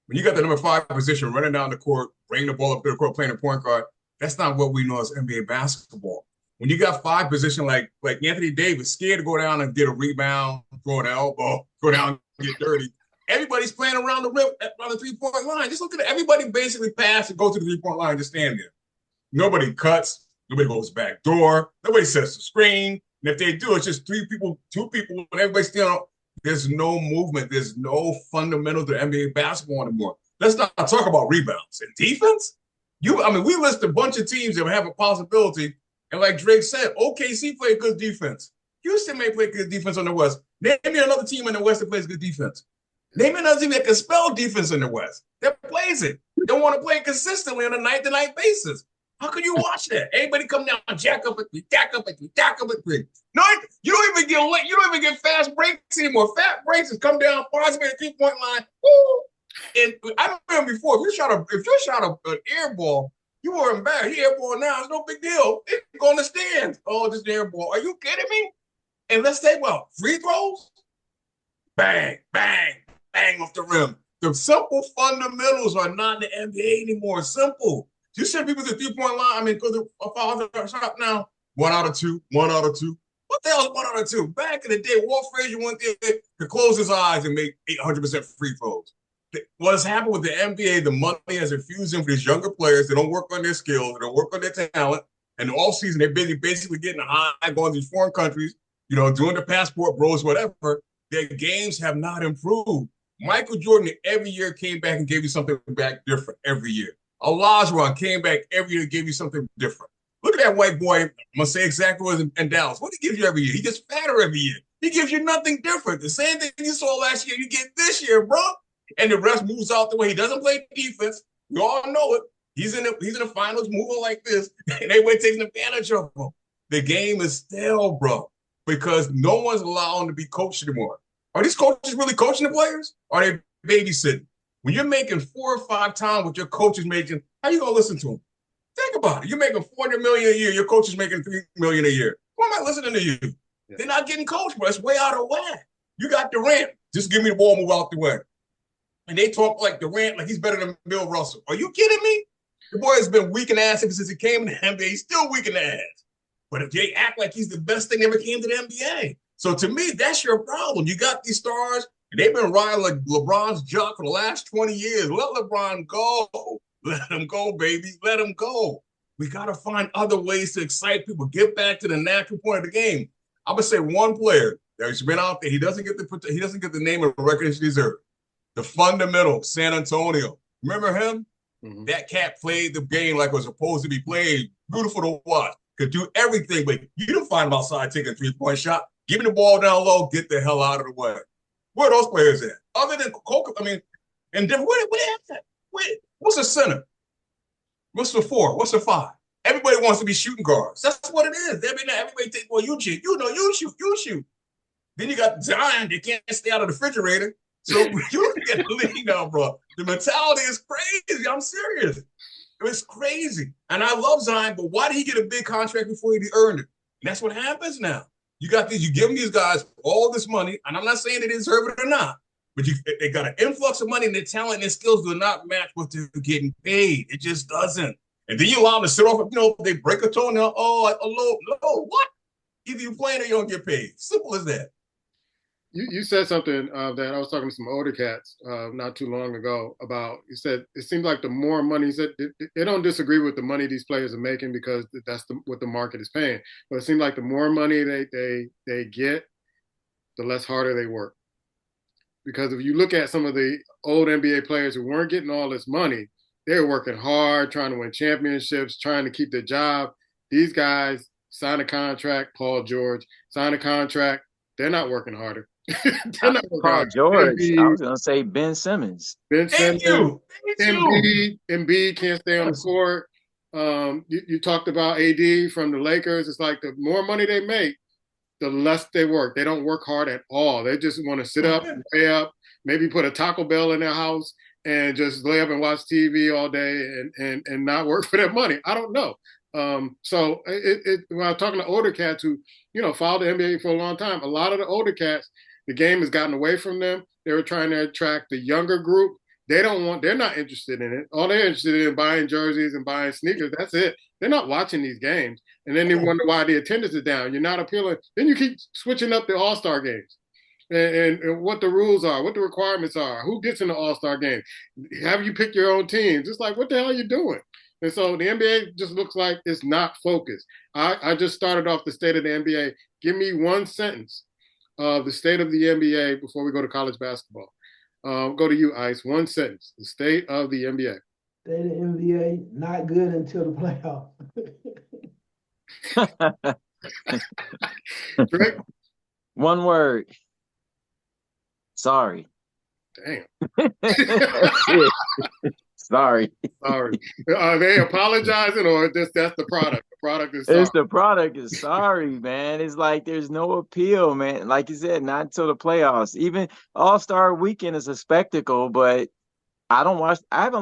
S2: when you got the number 5 position running down the court, bringing the ball up to the court, playing a point guard, that's not what we know as NBA basketball. When you got 5 position like Anthony Davis, scared to go down and get a rebound, throw an elbow, go down and get dirty. Everybody's playing around the rim, around the 3-point line. Just look at it. Everybody basically pass and go to the 3-point line and just stand there. Nobody cuts. Nobody goes back door. Nobody sets the screen. And if they do, it's just 3 people, 2 people, and everybody's still on. There's no movement. There's no fundamental to NBA basketball anymore. Let's not talk about rebounds and defense. We list a bunch of teams that have a possibility. And like Drake said, OKC played good defense. Houston may play good defense on the West. Name me another team in the West that plays good defense. Name me another team that can spell defense in the West that plays it. They don't want to play it consistently on a night-to-night basis. How can you watch that? Everybody come down, jack up at me, jack up at me, jack up at me. No, you don't even get late. You don't even get fast breaks anymore. Fast breaks is come down, pass me at the 3-point line. Woo! And I remember before, if you shot an air ball, you weren't bad. He air ball now, it's no big deal. It's going to stand. Oh, this air ball. Are you kidding me? And let's say, well, free throws? Bang, bang, bang off the rim. The simple fundamentals are not in the NBA anymore. Simple. You send people to the 3-point line. Because the father shot now, 1 out of 2, 1 out of 2. What the hell is 1 out of 2? Back in the day, Walt Frazier went there to close his eyes and make 800% free throws. what's happened with the NBA, the money has infused in for these younger players. They don't work on their skills. They don't work on their talent. And all season, they're busy basically getting high, going to these foreign countries, doing the passport bros, whatever. Their games have not improved. Michael Jordan every year came back and gave you something back different every year. Olajuwon came back every year and gave you something different. Look at that white boy. I'm going to say exactly what was in Dallas. What did he give you every year? He gets fatter every year. He gives you nothing different. The same thing you saw last year, you get this year, bro. And the rest moves out the way. He doesn't play defense. We all know it. He's in the finals moving like this, and everybody taking advantage of him. The game is stale, bro, because no one's allowed him to be coached anymore. Are these coaches really coaching the players? Or are they babysitting? When you're making 4 or 5 times what your coach is making, how you gonna listen to him? Think about it. You're making $400 million a year. Your coach is making $3 million a year. Why am I listening to you? Yeah. They're not getting coached, bro. It's way out of whack. You got Durant. Just give me the ball, move out the way. And they talk like Durant, like he's better than Bill Russell. Are you kidding me? The boy has been weak in the ass ever since he came in the NBA. He's still weak in the ass. But if they act like he's the best thing that ever came to the NBA. So to me, that's your problem. You got these stars, and they've been riding like LeBron's jock for the last 20 years. Let LeBron go. Let him go, baby. Let him go. We got to find other ways to excite people. Get back to the natural point of the game. I'm going to say one player that's been out there. He doesn't get the name of the record he deserves. The fundamental, San Antonio. Remember him? Mm-hmm. That cat played the game like it was supposed to be played. Beautiful to watch. Could do everything, but you don't find him outside taking a 3-point shot. Give me the ball down low, get the hell out of the way. Where are those players at? Other than Coca, and then what that? What's a center? What's the 4? What's the 5? Everybody wants to be shooting guards. That's what it is. Everybody take, well, you shoot. You shoot. Then you got Zion, they can't stay out of the refrigerator. So you get the league now, bro. The mentality is crazy. I'm serious. It's crazy. And I love Zion, but why did he get a big contract before he earned it? And that's what happens now. You give them these guys all this money, and I'm not saying they deserve it or not, but they got an influx of money, and their talent and their skills do not match what they're getting paid. It just doesn't. And then you allow them to sit off, they break a toenail. No, what? Either you playing or you don't get paid. Simple as that.
S1: You said something that I was talking to some older cats not too long ago about. You said it seems like the more money. You said they don't disagree with the money these players are making because that's what the market is paying. But it seems like the more money they get, the less harder they work. Because if you look at some of the old NBA players who weren't getting all this money, they were working hard, trying to win championships, trying to keep their job. These guys sign a contract. Paul George sign a contract. They're not working harder.
S3: Paul George. I was gonna say Ben Simmons.
S1: Embiid can't stay on the court. You talked about AD from the Lakers. It's like the more money they make, the less they work. They don't work hard at all. They just want to sit up, lay up, maybe put a Taco Bell in their house and just lay up and watch TV all day and not work for their money. I don't know. So when I'm talking to older cats who, followed the NBA for a long time, a lot of the older cats, the game has gotten away from them. They were trying to attract the younger group. They're not interested in it. All they're interested in buying jerseys and buying sneakers. That's it. They're not watching these games. And then they wonder why the attendance is down. You're not appealing. Then you keep switching up the All-Star games and what the rules are, what the requirements are, who gets in the All-Star game. Have you pick your own teams? It's like, what the hell are you doing? And so the NBA just looks like it's not focused. I just started off the state of the NBA. Give me one sentence of the state of the NBA before we go to college basketball. Go to you, Ice. One sentence. The state of the NBA.
S4: State of the NBA, not good until the playoffs.
S1: Drake?
S3: One word. Sorry.
S1: Damn.
S3: Sorry.
S1: Are they apologizing or that's the product? The product is sorry.
S3: It's the product is sorry, man. It's like there's no appeal, man. Like you said, not until the playoffs. Even All-Star weekend is a spectacle, but I haven't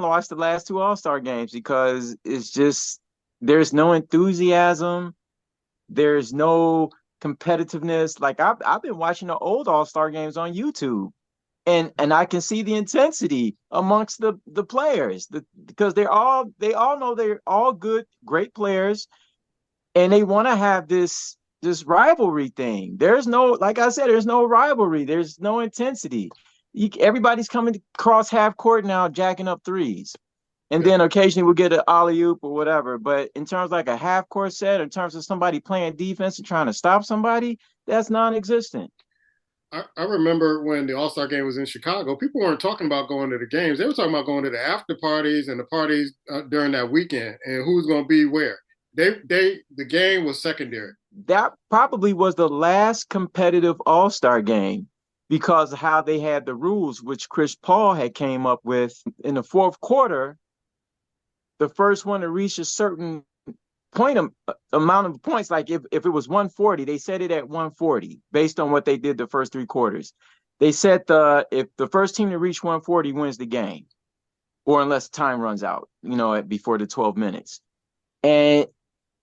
S3: watched the last 2 All-Star games because it's just there's no enthusiasm. There's no competitiveness. Like I've been watching the old All-Star games on YouTube. And I can see the intensity amongst the players because they all know they're all good, great players, and they want to have this rivalry thing. There's no, like I said, there's no rivalry. There's no intensity. Everybody's coming across half court now, jacking up threes. And then occasionally we'll get an alley-oop or whatever. But in terms of like a half court set, in terms of somebody playing defense and trying to stop somebody, that's non-existent.
S1: I remember when the All-Star game was in Chicago, people weren't talking about going to the games. They were talking about going to the after parties and the parties during that weekend and who's going to be where. The game was secondary.
S3: That probably was the last competitive All-Star game because of how they had the rules, which Chris Paul had came up with in the fourth quarter. The first one to reach a certain amount of points, like if it was 140, they set it at 140 based on what they did the first three quarters. They said if the first team to reach 140 wins the game, or unless time runs out, before the 12 minutes. And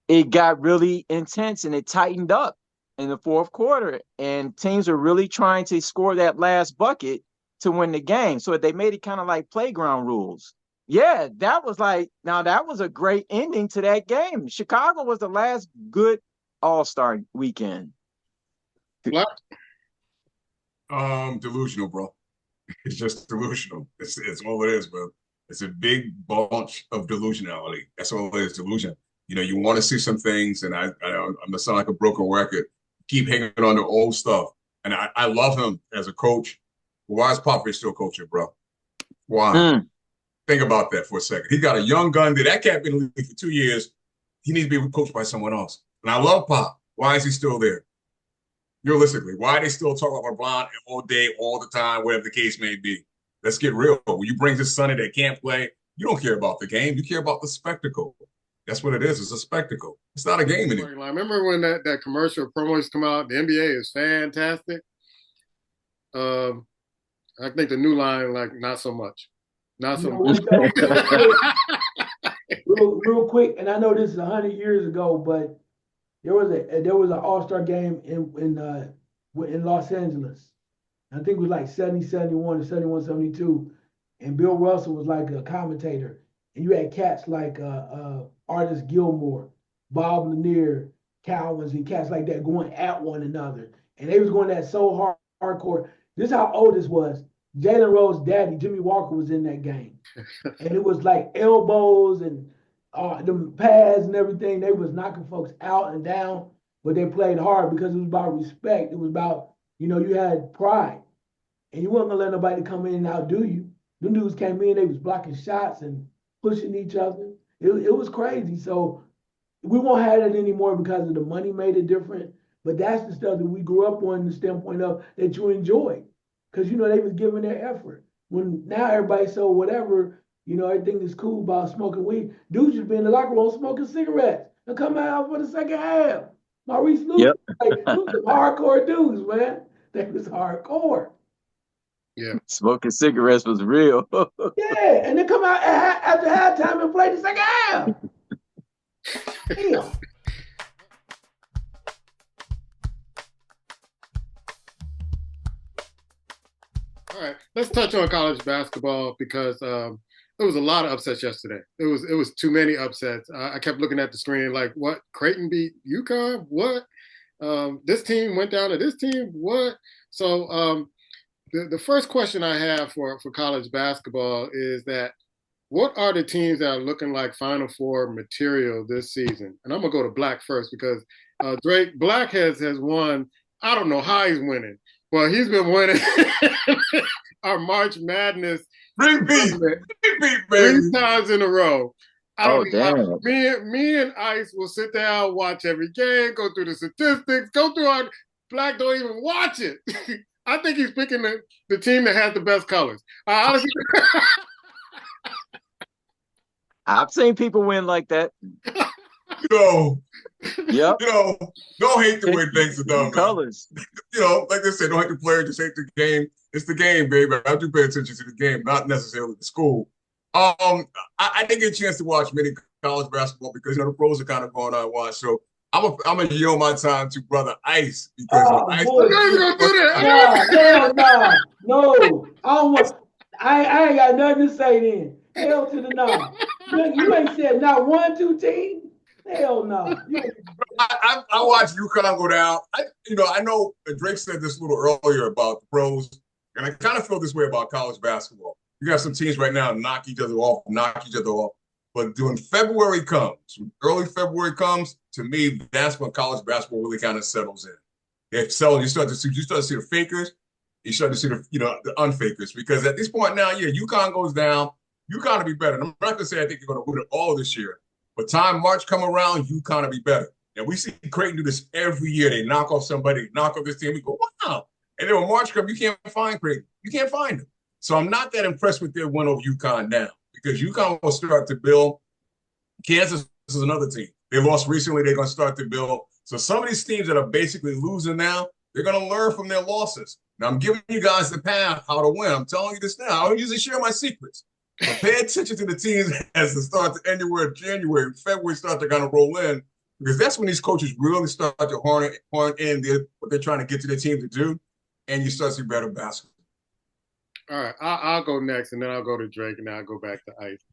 S3: it got really intense and it tightened up in the fourth quarter. And teams are really trying to score that last bucket to win the game. So they made it kind of like playground rules. Yeah, that was a great ending to that game. Chicago was the last good All-Star weekend.
S1: Black?
S2: Delusional, bro. It's just delusional. It's all it is, bro. It's a big bunch of delusionality. That's all it is, delusion. You want to see some things, and I'm gonna sound like a broken record. Keep hanging on to old stuff, and I love him as a coach. Why is Popovich still coaching, bro? Why? Think about that for a second. He got a young gun that can't be in the league for 2 years. He needs to be coached by someone else. And I love Pop. Why is he still there? Realistically, why are they still talking about LeBron all day, all the time, whatever the case may be? Let's get real. When you bring this sonny that can't play, you don't care about the game. You care about the spectacle. That's what it is. It's a spectacle. It's not a game anymore.
S1: I remember when that commercial promos come out, the NBA is fantastic. I think the new line, not so much. Not so much.
S4: Real quick, and I know this is 100 years ago, but there was an All-Star game in Los Angeles. I think it was like 70, 71 or 71, 72. And Bill Russell was like a commentator. And you had cats like Artist Gilmore, Bob Lanier, Cowens, and cats like that going at one another. And they was going that so hardcore. This is how old this was. Jalen Rose's daddy, Jimmy Walker, was in that game. And it was like elbows and the pads and everything. They was knocking folks out and down, but they played hard because it was about respect. It was about, you had pride. And you wasn't going to let nobody come in and outdo you. Them dudes came in, they was blocking shots and pushing each other. It was crazy. So we won't have that anymore because of the money made it different. But that's the stuff that we grew up on, the standpoint of that you enjoyed. Because, they was giving their effort. When now everybody's so whatever, everything is cool about smoking weed. Dudes just be in the locker room smoking cigarettes and come out for the second half. Maurice Lucas, some hardcore dudes, man. They was hardcore.
S1: Yeah.
S3: Smoking cigarettes was real.
S4: Yeah, and they come out after halftime and play the second half. Damn.
S1: All right, let's touch on college basketball because there was a lot of upsets yesterday. It was too many upsets. I kept looking at the screen like, what? Creighton beat UConn? What? This team went down to this team? What? So the first question I have for college basketball is that what are the teams that are looking like Final Four material this season? And I'm gonna go to Black first because Drake Black has won. I don't know how he's winning. Well, he's been winning our March Madness
S2: three
S1: times in a row. I don't know.
S3: Damn.
S1: Me and Ice will sit down, watch every game, go through the statistics, go through our Black don't even watch it. I think he's picking the team that has the best colors. Honestly,
S3: I've seen people win like that.
S2: Yep. Don't hate the way things are done.
S3: Colors.
S2: Like they said, don't hate the player, just hate the game. It's the game, baby. I do pay attention to the game, not necessarily the school. I didn't get a chance to watch many college basketball because the pros are kind of going on watch. So I'm gonna yield my time to brother Ice because Ice.
S4: Hell no. I ain't got nothing to say then. Hell to the no. You ain't said not 1, 2 teams. Hell no.
S2: I watched UConn go down. I know Drake said this a little earlier about the pros. And I kind of feel this way about college basketball. You got some teams right now knock each other off, knock each other off. But when February comes, when early February comes, to me, that's when college basketball really kind of settles in. You start to see the fakers, you start to see the unfakers. Because at this point now, yeah, UConn goes down, UConn will be better. And I'm not gonna say I think they're gonna win it all this year, but time March come around, UConn will be better. And we see Creighton do this every year. They knock off somebody, knock off this team. We go, wow. And then when March comes, you can't find Creighton. You can't find them. So I'm not that impressed with their win over UConn now because UConn will start to build. Kansas is another team. They lost recently. They're going to start to build. So some of these teams that are basically losing now, they're going to learn from their losses. Now, I'm giving you guys the path how to win. I'm telling you this now. I don't usually share my secrets. But pay attention to the teams as the start to anywhere January, February start to kind of roll in because that's when these coaches really start to horn in what they're trying to get to their team to do, and you start to see better basketball.
S1: All right, I'll go next, and then I'll go to Drake, and then I'll go back to Ice.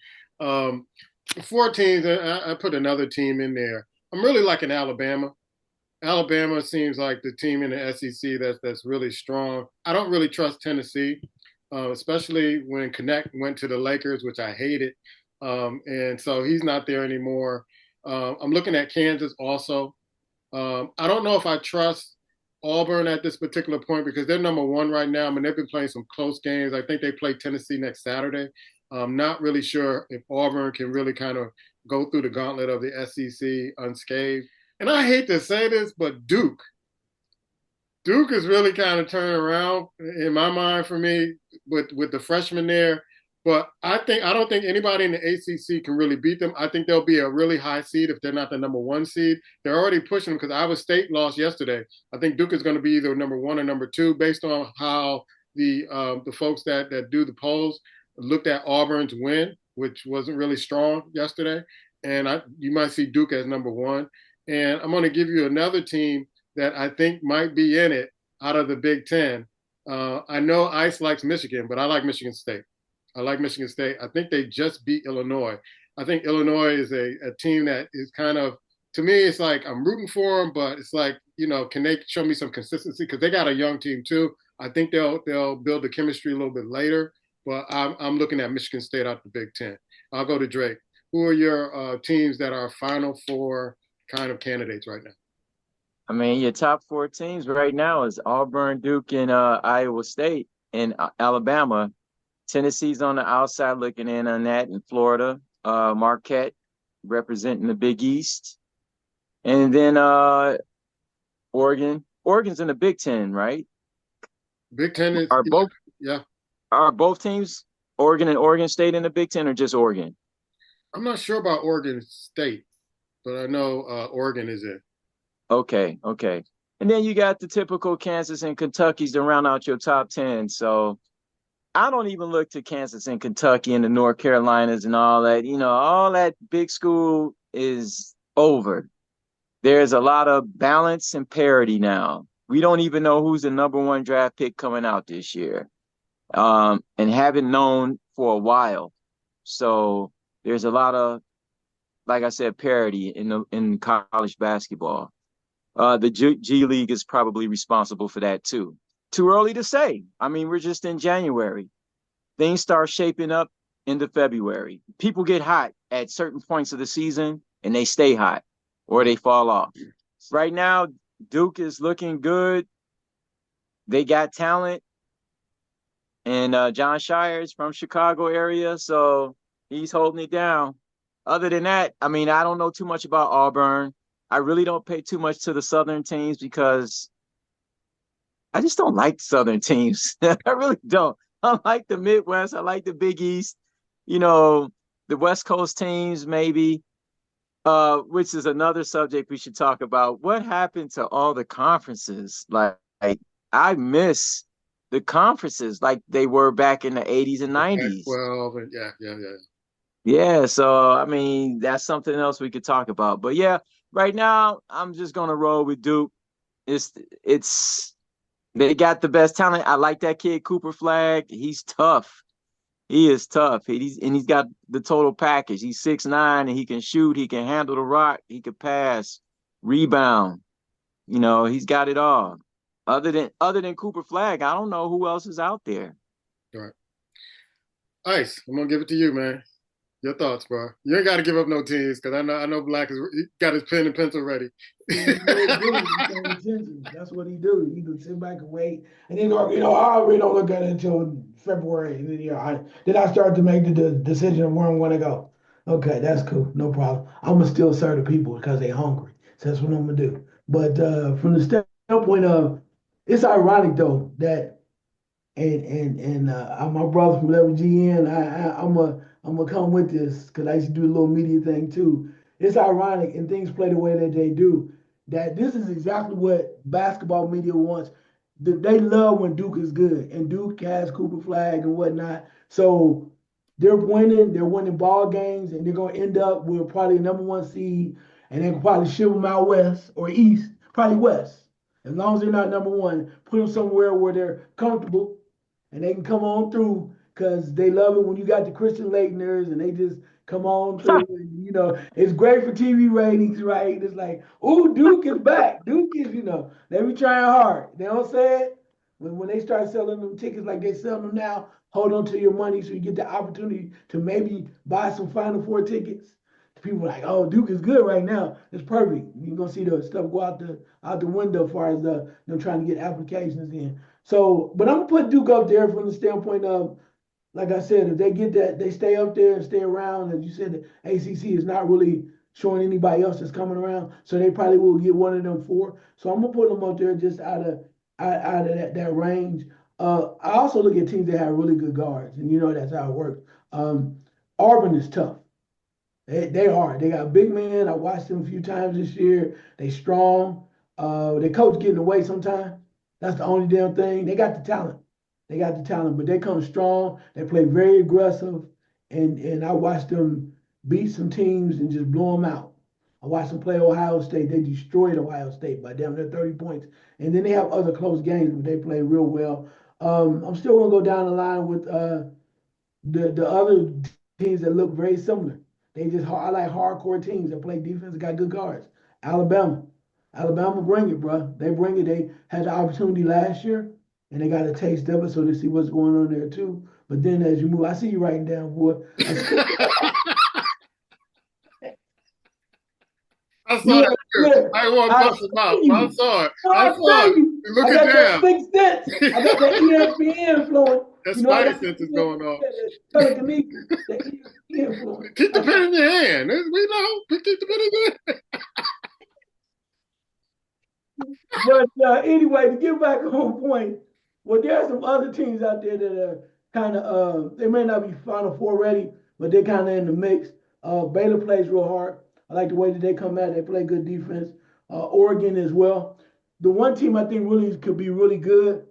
S1: 4 teams, I put another team in there. I'm really liking Alabama. Alabama seems like the team in the SEC that's really strong. I don't really trust Tennessee, especially when Connect went to the Lakers, which I hated, and so he's not there anymore. I'm looking at Kansas also. I don't know if I trust Auburn at this particular point because they're number 1 right now. I mean, they've been playing some close games. I think they play Tennessee next Saturday. I'm not really sure if Auburn can really kind of go through the gauntlet of the SEC unscathed. And I hate to say this, but Duke is really kind of turning around in my mind for me with the freshmen there. But I don't think anybody in the ACC can really beat them. I think they'll be a really high seed if they're not the number 1 seed. They're already pushing them because Iowa State lost yesterday. I think Duke is going to be either number 1 or number 2 based on how the folks that do the polls looked at Auburn's win, which wasn't really strong yesterday. And you might see Duke as number 1. And I'm going to give you another team that I think might be in it out of the Big Ten. I know Ice likes Michigan, but I like Michigan State. I think they just beat Illinois. I think Illinois is a team that is kind of, to me, it's like I'm rooting for them, but it's like, can they show me some consistency? Because they got a young team too. I think they'll build the chemistry a little bit later, but I'm looking at Michigan State out the Big Ten. I'll go to Drake. Who are your teams that are Final Four kind of candidates right now?
S3: I mean, your top 4 teams right now is Auburn, Duke, and Iowa State, and Alabama. Tennessee's on the outside looking in on that, in Florida. Marquette representing the Big East. And then Oregon. Oregon's in the Big Ten, right?
S1: Big Ten is yeah.
S3: Are both teams, Oregon and Oregon State, in the Big Ten, or just Oregon?
S1: I'm not sure about Oregon State, but I know Oregon is in.
S3: Okay. And then you got the typical Kansas and Kentucky's to round out your top 10. So I don't even look to Kansas and Kentucky and the North Carolinas and all that. All that big school is over. There's a lot of balance and parity now. We don't even know who's the number 1 draft pick coming out this year, and haven't known for a while. So there's a lot of, like I said, parity in college basketball. The G League is probably responsible for that too. Too early to say. I mean, we're just in January. Things start shaping up into February. People get hot at certain points of the season and they stay hot or they fall off. Right now, Duke is looking good. They got talent. And John Shire is from Chicago area, so he's holding it down. Other than that, I mean, I don't know too much about Auburn. I really don't pay too much to the Southern teams because I just don't like Southern teams. I really don't. I like the Midwest. I like the Big East. The West Coast teams maybe, which is another subject we should talk about. What happened to all the conferences? Like I miss the conferences like they were back in the 80s and 90s.
S1: Well, yeah.
S3: Yeah, so, I mean, that's something else we could talk about. But, yeah, right now, I'm just going to roll with Duke. They got the best talent. I like that kid, Cooper Flag. He's tough. He is tough. He's got the total package. He's 6'9", and he can shoot. He can handle the rock. He can pass, rebound. He's got it all. Other than Cooper Flag, I don't know who else is out there.
S1: All right. Ice, I'm gonna give it to you, man. Your thoughts, bro. You ain't got to give up no teams because I know Black has got his pen and pencil ready.
S4: That's what he do. He do sit back and wait, and then I already don't look at it until February. And then I start to make the decision of where I'm going to go. Okay, that's cool, no problem. I'm gonna still serve the people because they hungry. So that's what I'm gonna do. But from the standpoint of, it's ironic though that and my brother from WGN, I'm gonna come with this because I used to do a little media thing too. It's ironic, and things play the way that they do. That this is exactly what basketball media wants. They love when Duke is good, and Duke has Cooper Flag and whatnot. So they're winning ball games, and they're gonna end up with probably a number one seed, and they can probably ship them out west or east, probably west. As long as they're not number one, put them somewhere where they're comfortable and they can come on through because they love it when you got the Christian Laeteners and they just come on through. And, it's great for TV ratings, right? It's like, oh, Duke is back. Duke is, they be trying hard. They don't say it. When they start selling them tickets like they sell them now, hold on to your money so you get the opportunity to maybe buy some Final Four tickets. People are like, oh, Duke is good right now. It's perfect. You're gonna see the stuff go out the window as far as them trying to get applications in. So, but I'm gonna put Duke up there from the standpoint of, like I said, if they get that, they stay up there and stay around. As you said, the ACC is not really showing anybody else that's coming around, so they probably will get one of them four. So I'm gonna put them up there just out of that range. I also look at teams that have really good guards, and that's how it works. Auburn is tough. They are. They got big men. I watched them a few times this year. They strong. They coach getting away sometimes. That's the only damn thing. They got the talent. They got the talent, but they come strong. They play very aggressive, and I watched them beat some teams and just blow them out. I watched them play Ohio State. They destroyed Ohio State by damn near 30 points. And then they have other close games, but they play real well. I'm still gonna go down the line with the other teams that look very similar. I like hardcore teams that play defense and got good guards. Alabama. Alabama bring it, bro. They bring it. They had the opportunity last year and they got a taste of it, so they see what's going on there too. But then as you move, I see you writing down, boy.
S1: I saw that too. I want to bust him out. I saw it. I saw it. Look at that.
S4: Sixth sense. I got that ESPN influence.
S1: That spidey sense is going on.
S4: Telekinesis. That ESPN influence.
S1: Keep the pen in your hand. We know. Keep the pen in your hand.
S4: But anyway, to get back on point, well, there are some other teams out there that are kind of, they may not be Final Four ready, but they're kind of in the mix. Baylor plays real hard. I like the way that they come at it. They play good defense. Oregon as well. The one team I think really could be really good,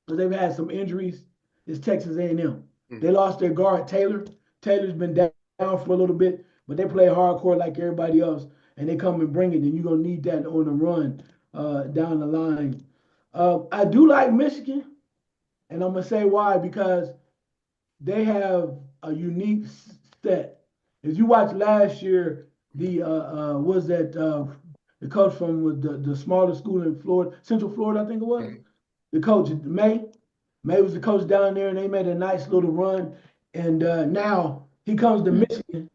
S4: because they've had some injuries, is Texas A&M. Mm-hmm. They lost their guard, Taylor. Taylor's been down for a little bit, but they play hardcore like everybody else, and they come and bring it, and you're going to need that on the run down the line. I do like Michigan, and I'm going to say why, because they have a unique set. If you watch last year, the coach from the smaller school in Florida, Central Florida, I think it was. Mm-hmm. The coach, May was the coach down there, and they made a nice little run. And now he comes to Michigan,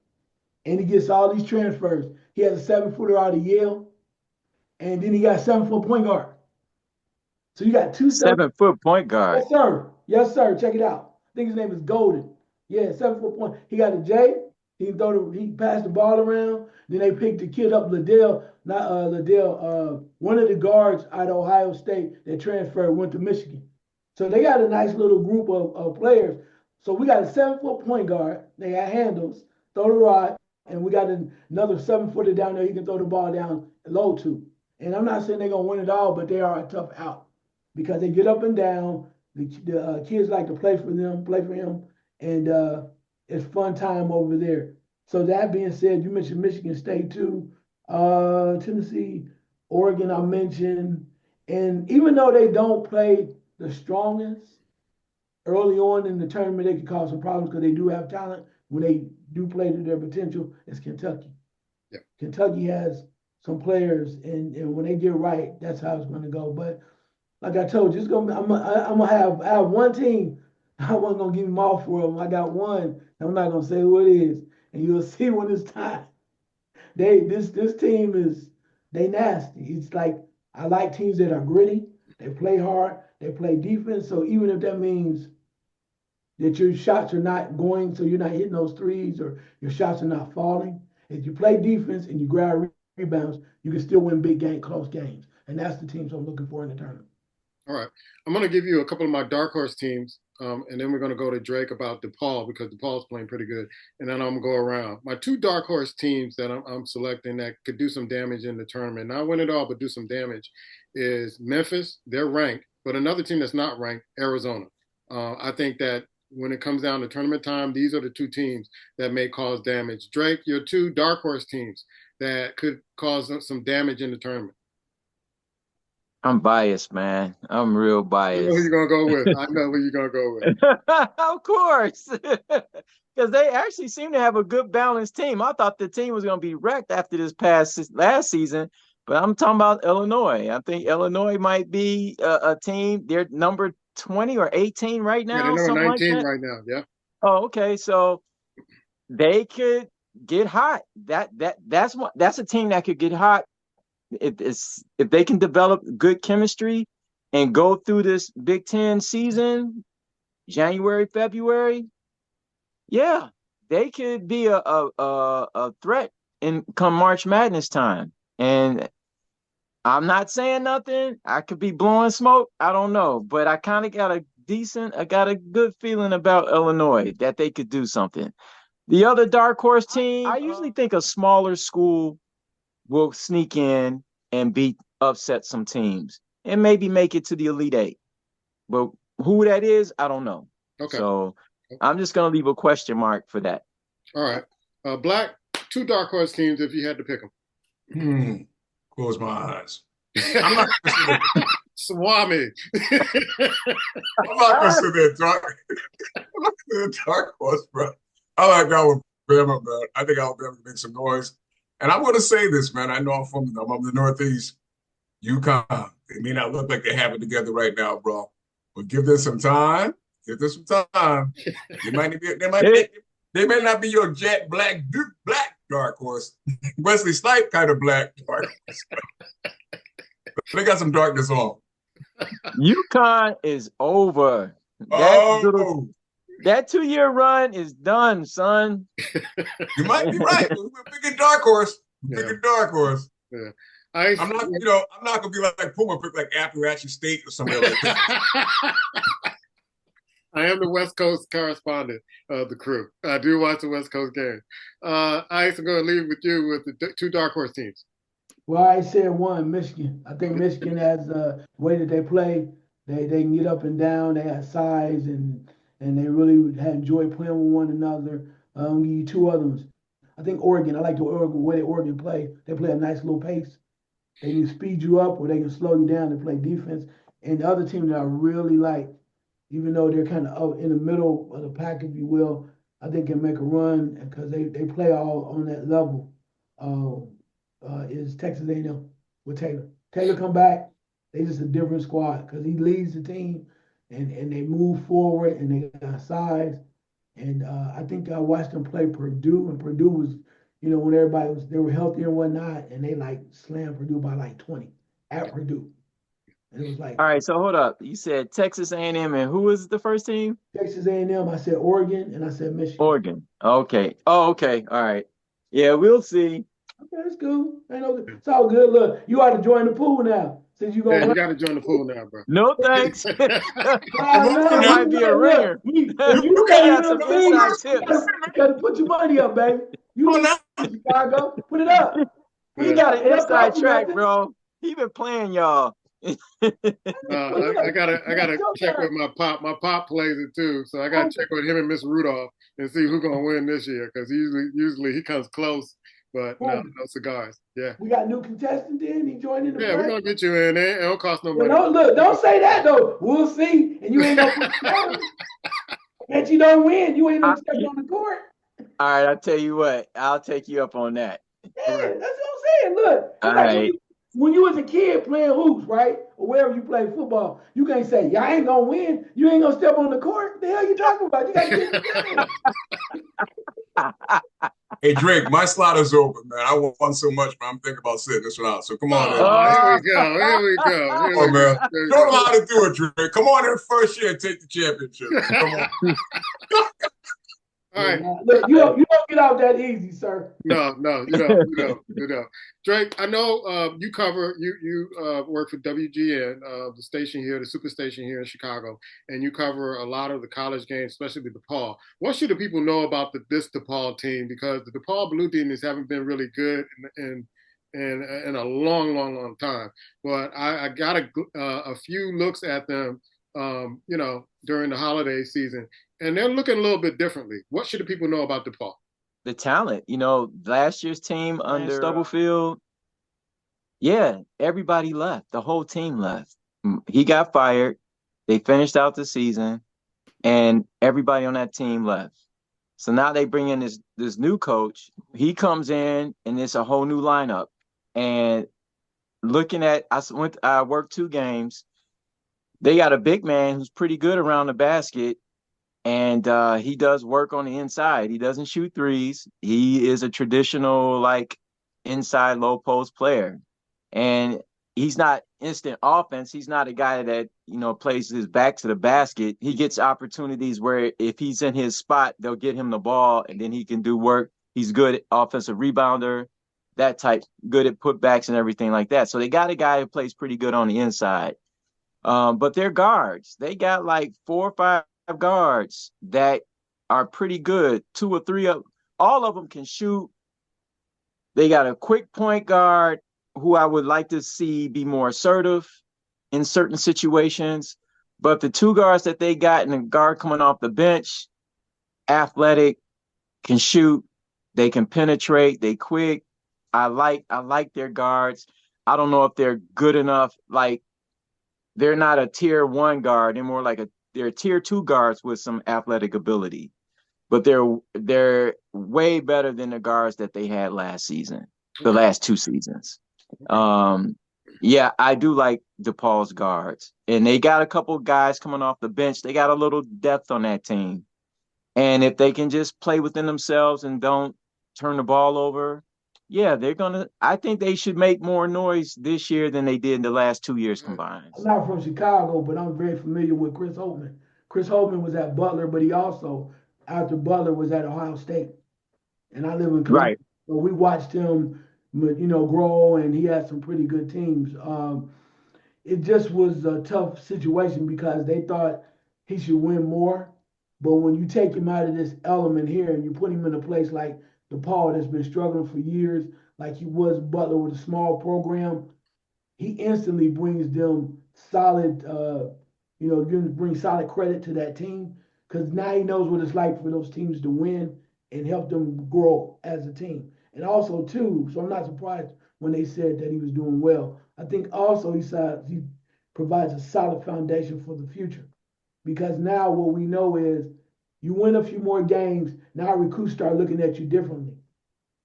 S4: and he gets all these transfers. He has a 7-footer out of Yale, and then he got 7-foot point guard. So you got 2
S3: 7-foot point guard.
S4: Yes, sir. Yes, sir. Check it out. I think his name is Golden. Yeah, 7-foot point. He got a J. He passed the ball around. Then they picked the kid up, Liddell, one of the guards out of Ohio State that transferred, went to Michigan. So they got a nice little group of players. So we got a 7-foot point guard. They got handles, throw the rock, and we got another 7-footer down there he can throw the ball down low to. And I'm not saying they're going to win it all, but they are a tough out because they get up and down. The kids like to play for him, and it's fun time over there. So that being said, you mentioned Michigan State too, Tennessee, Oregon I mentioned. And even though they don't play the strongest, early on in the tournament they can cause some problems because they do have talent. When they do play to their potential, it's Kentucky. Yep. Kentucky has some players, and when they get right, that's how it's going to go. But like I told you, it's gonna. I'm gonna have. I have one team. I wasn't gonna give him all four of them. I got one. I'm not gonna say who it is, and you'll see when it's time. This team is they nasty. It's like I like teams that are gritty. They play hard. They play defense. So even if that means that your shots are not going, so you're not hitting those threes or your shots are not falling. If you play defense and you grab rebounds, you can still win big game, close games. And that's the teams I'm looking for in the tournament.
S1: All right. I'm going to give you a couple of my dark horse teams, and then we're going to go to Drake about DePaul because DePaul's playing pretty good. And then I'm going to go around. My two dark horse teams that I'm selecting that could do some damage in the tournament, not win it all, but do some damage, is Memphis. They're ranked, but another team that's not ranked, Arizona. I think that when it comes down to tournament time, these are the two teams that may cause damage. Drake, your two dark horse teams that could cause some damage in the tournament.
S3: I'm biased, man. I'm real
S1: I know who
S3: biased.
S1: you're gonna go with. I know who you're gonna go with.
S3: Of course. Because they actually seem to have a good balanced team. I thought the team was going to be wrecked after this last season, but I'm talking about Illinois. I think Illinois might be a team. They're number 20 or 18 right
S1: Yeah, they're
S3: now,
S1: number
S3: something like
S1: 19
S3: that.
S1: right now. Yeah.
S3: Oh, okay. So they could get hot. That's a team that could get hot if they can develop good chemistry and go through this Big Ten season, January, February. Yeah, they could be a threat in come March Madness time. And I'm not saying nothing. I could be blowing smoke. I don't know, but I kind of got a good feeling about Illinois that they could do something. The other dark horse team, I usually think a smaller school will sneak in and upset some teams and maybe make it to the Elite Eight. But who that is, I don't know.
S1: Okay.
S3: So I'm just going to leave a question mark for that.
S1: All right. Black, two dark horse teams if you had to pick them.
S2: Close my eyes. I'm not considered
S1: Swami.
S2: I'm not considered dark horse, bro. I like Alabama, man. I think Alabama can make some noise. And I'm going to say this, man. I know I'm from the Northeast. UConn. They may not look like they have it together right now, bro. But give them some time. Give them some time. They may not be your jet black dark horse. Wesley Snipes kind of black dark horse. But they got some darkness on.
S3: UConn is over. That 2-year run is done, son.
S2: You might be right. We're picking dark horse. Dark horse.
S1: Yeah.
S2: I'm not gonna be like Puma, pick like Appalachian State or somewhere like that.
S1: I am the West Coast correspondent of the crew. I do watch the West Coast game. I'm going to leave with you with the two dark horse teams.
S4: Well, I said one, Michigan. I think Michigan has the way that they play. They can get up and down. They have size and they really have enjoyed playing with one another. I'll give you two other ones. I think Oregon. I like the way Oregon play. They play a nice little pace. They can speed you up or they can slow you down and play defense. And the other team that I really like, even though they're kind of up in the middle of the pack, if you will, I think can make a run because they play all on that level. Is Texas A&M with Taylor. Taylor come back, they just a different squad because he leads the team and they move forward and they got size. And I think I watched them play Purdue, and Purdue was, when they were healthy and whatnot, and they like slammed Purdue by like 20 at Purdue. And it was like,
S3: all right, so hold up. You said Texas A&M, and who was the first team?
S4: Texas A&M. I said Oregon, and I said Michigan.
S3: Oregon. Okay. Oh, okay. All right. Yeah, we'll see.
S4: Okay, that's cool. It's all good. Look, you ought to join the pool now. Since you
S1: you got to join the pool now, bro.
S3: No thanks.
S4: It
S3: might be a ringer.
S4: You
S3: got some inside tips.
S4: You got to put your money up, baby. You in Chicago, put it up.
S3: He got an inside track, bro. He been playing y'all.
S1: I gotta check with my pop. My pop plays it too, so I gotta check with him and Miss Rudolph and see who's gonna win this year because usually he comes close, but no cigars. Yeah,
S4: we got new contestant. Then he joined in.
S1: We're gonna get you in there. It don't cost no money.
S4: Don't say that though. We'll see, and you ain't gonna. Bet you don't win. You ain't gonna step on the court.
S3: All right, I'll tell you what. I'll take you up on that.
S4: Yeah, that's what I'm saying. Look,
S3: all right.
S4: when you was a kid playing hoops, right, or wherever you play football, you can't say, "Y'all ain't gonna win. You ain't gonna step on the court." The hell you talking about? You got to get in the game.
S2: Hey, Drake, my slot is open, man. I won so much, man. I'm thinking about sitting this one out. So come on in,
S1: Oh,
S2: man.
S1: here we go. Here we go.
S2: Come
S1: Here
S2: on,
S1: we
S2: man.
S1: go. There we
S2: Show them
S1: go.
S2: how to do it, Drake. Come on in first year and take the championship. Come on.
S1: All right.
S4: Look, you don't get out that easy, sir.
S1: No, you don't. Drake, I know you cover you work for WGN, the station here, the superstation here in Chicago, and you cover a lot of the college games, especially the DePaul. What should the people know about this DePaul team? Because the DePaul Blue Demons haven't been really good in a long time. But I got a few looks at them, during the holiday season, and they're looking a little bit differently. What should the people know about DePaul?
S3: The talent, last year's team under Stubblefield, yeah, everybody left. The whole team left. He got fired. They finished out the season, and everybody on that team left. So now they bring in this new coach. He comes in, and it's a whole new lineup. And looking at, I worked 2 games. They got a big man who's pretty good around the basket, and he does work on the inside. He doesn't shoot threes. He is a traditional, like, inside low post player. And he's not instant offense. He's not a guy that, plays his back to the basket. He gets opportunities where if he's in his spot, they'll get him the ball, and then he can do work. He's good offensive rebounder, that type, good at putbacks and everything like that. So they got a guy who plays pretty good on the inside. But they're guards. They got like 4 or 5 guards that are pretty good. 2 or 3 of all of them can shoot. They got a quick point guard who I would like to see be more assertive in certain situations. But the 2 guards that they got, and the guard coming off the bench, athletic, can shoot, they can penetrate, they quick. I like their guards. I don't know if they're good enough. Like, they're not a tier 1 guard. They're more like they're tier 2 guards with some athletic ability. But they're way better than the guards that they had last season, the last 2 seasons. Yeah, I do like DePaul's guards. And they got a couple guys coming off the bench. They got a little depth on that team. And if they can just play within themselves and don't turn the ball over, yeah, I think they should make more noise this year than they did in the last 2 years combined.
S4: I'm not from Chicago, but I'm very familiar with Chris Holtman. Chris Holtman was at Butler, but he also, after Butler, was at Ohio State. And I live in Columbus,
S3: Right.
S4: so we watched him, grow, and he had some pretty good teams. It just was a tough situation because they thought he should win more. But when you take him out of this element here and you put him in a place like DePaul that's been struggling for years, like he was Butler with a small program, he instantly brings them solid, brings solid credit to that team because now he knows what it's like for those teams to win and help them grow as a team. And also, too, so I'm not surprised when they said that he was doing well. I think also he provides a solid foundation for the future because now what we know is you win a few more games, now recruits start looking at you differently.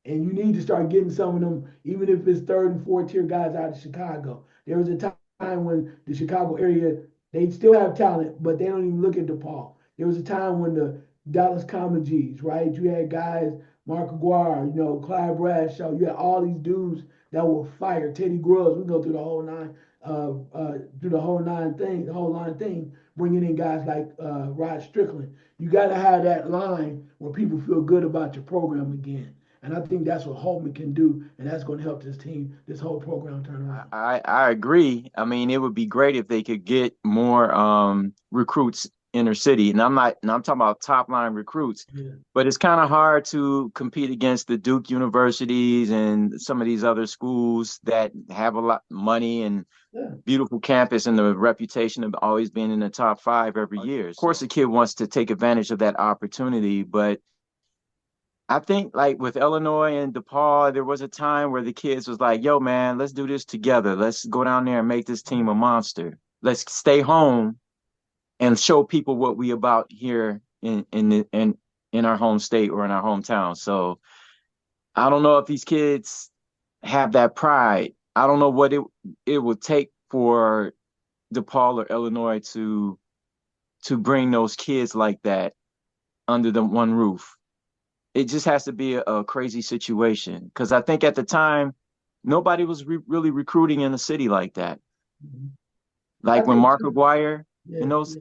S4: And you need to start getting some of them, even if it's 3rd and 4th tier guys out of Chicago. There was a time when the Chicago area, they still have talent, but they don't even look at DePaul. There was a time when the Dallas Common G's, right? You had guys, Mark Aguirre, Clyde Bradshaw. You had all these dudes that were fire. Teddy Grubbs. We go through the whole line thing, bringing in guys like Rod Strickland. You got to have that line where people feel good about your program again. And I think that's what Holtman can do, and that's going to help this team, this whole program turn around.
S3: I agree. I mean, it would be great if they could get more recruits inner city. And I'm talking about top line recruits. Yeah. But it's kind of hard to compete against the Duke universities and some of these other schools that have a lot of money and beautiful campus and the reputation of always being in the top 5 every year. Of course, the kid wants to take advantage of that opportunity, but I think, like, with Illinois and DePaul, there was a time where the kids was like, yo, man, let's do this together. Let's go down there and make this team a monster. Let's stay home and show people what we about here in our home state or in our hometown. So I don't know if these kids have that pride I don't know what it would take for DePaul or Illinois to bring those kids like that under the one roof. It just has to be a crazy situation, because I think at the time nobody was really recruiting in the city like that.
S4: Mhm. I
S3: Like when
S4: think
S3: Mark
S4: too.
S3: Aguirre
S4: Yeah,
S3: and those,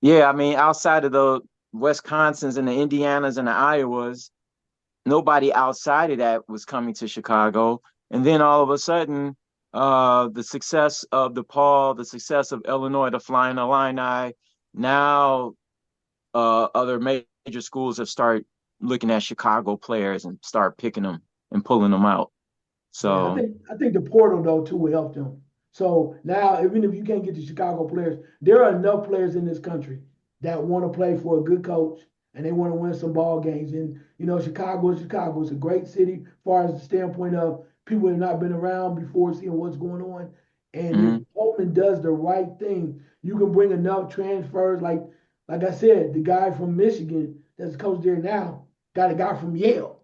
S4: yeah.
S3: yeah, I mean, outside of the Wisconsins and the Indianas and the Iowas, nobody outside of that was coming to Chicago. And then all of a sudden, the success of DePaul, the success of Illinois, the Flying Illini, now other major schools have started looking at Chicago players and start picking them and pulling them out.
S4: Yeah,
S3: So,
S4: I think the portal though too will help them. So now, even if you can't get the Chicago players, there are enough players in this country that want to play for a good coach and they want to win some ball games. And you know, Chicago is Chicago. It's a great city as far as the standpoint of people that have not been around before, seeing what's going on. And if
S3: mhm,
S4: Holtman does the right thing, you can bring enough transfers. Like I said, the guy from Michigan that's coach there now got a guy from Yale.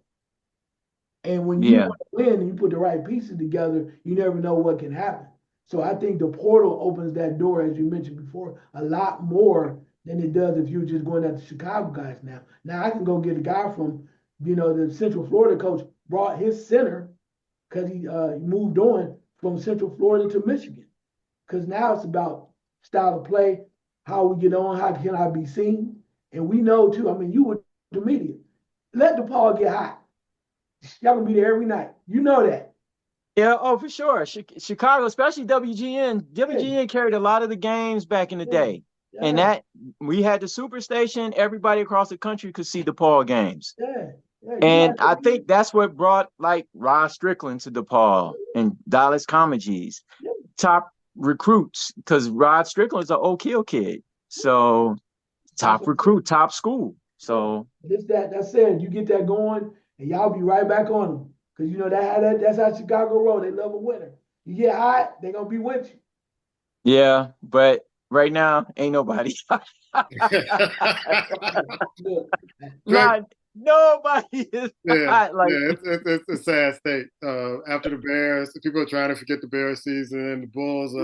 S4: And when you
S3: yeah,
S4: want to win and you put the right pieces together, you never know what can happen. So I think the portal opens that door, as you mentioned before, a lot more than it does if you're just going at the Chicago guys now. Now I can go get a guy from, the Central Florida coach brought his center because he moved on from Central Florida to Michigan. Because now it's about style of play, how we get on, how can I be seen. And we know too, I mean, you were the media. Let DePaul get hot. Y'all gonna be there every night. You know that.
S3: yeah. Oh, for sure. Chicago, especially WGN.
S4: Yeah,
S3: WGN carried a lot of the games back in the
S4: yeah,
S3: day, and
S4: yeah,
S3: that we had the Superstation. Everybody across the country could see DePaul games.
S4: yeah, yeah. You
S3: And
S4: got
S3: I think that's what brought like Rod Strickland to DePaul and Dallas Comegys,
S4: yeah,
S3: top recruits, because Rod Strickland's an Oak Hill kid. So
S4: that's
S3: top
S4: what I'm saying.
S3: recruit, top school.
S4: Yeah.
S3: So
S4: This that said, you get that going, and y'all be right back on them. Cause you know that's how Chicago roll. They love a winner. You get hot, they gonna be with you.
S3: yeah, but right now ain't nobody.
S4: Look,
S1: Drake,
S3: Not nobody is
S1: yeah,
S3: hot like
S1: yeah, it's a sad state. After the Bears, people are trying to forget the Bears season, the Bulls,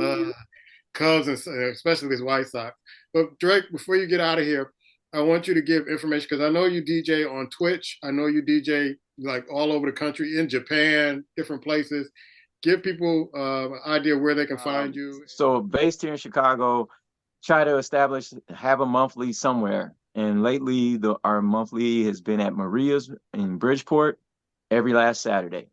S1: Cubs, and especially these White Sox. But Drake, before you get out of here, I want you to give information because I know you DJ on Twitch. I know you DJ like all over the country, in Japan, different places. Give people an idea where they can find you.
S3: so based here in Chicago, try to have a monthly somewhere. And lately our monthly has been at Maria's in Bridgeport every last Saturday.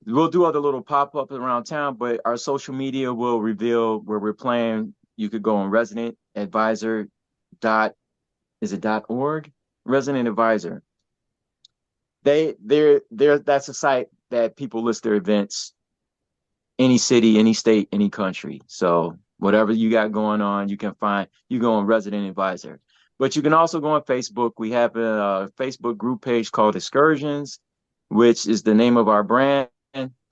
S3: We'll do other little pop-ups around town, but our social media will reveal where we're playing. You could go on resident advisor dot is it .org? Resident Advisor. They're that's a site that people list their events, any city, any state, any country. So whatever you got going on, you go on Resident Advisor. But you can also go on Facebook. We have a Facebook group page called Excursions, which is the name of our brand.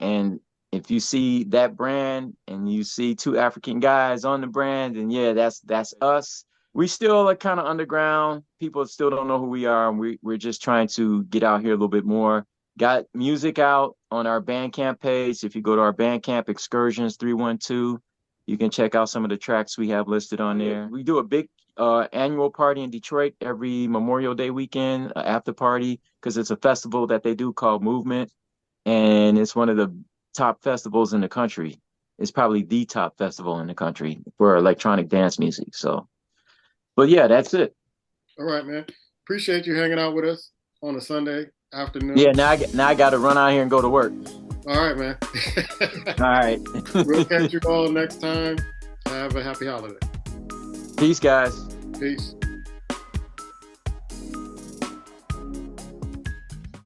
S3: And if you see that brand and you see two African guys on the brand, then yeah, that's us. We still are kind of underground. People still don't know who we are, and we're just trying to get out here a little bit more. Got music out on our Bandcamp page. If you go to our Bandcamp, Excursions 312, you can check out some of the tracks we have listed on there. We do a big annual party in Detroit every Memorial Day weekend, after party, because it's a festival that they do called Movement, and it's one of the top festivals in the country. It's probably the top festival in the country for electronic dance music. So, but yeah, that's it.
S1: All right, man. Appreciate you hanging out with us on a Sunday afternoon.
S3: Yeah, now I got to run out here and go to work.
S1: All right, man.
S3: All right.
S1: We'll catch you all next time. Have a happy holiday.
S3: Peace, guys.
S1: Peace.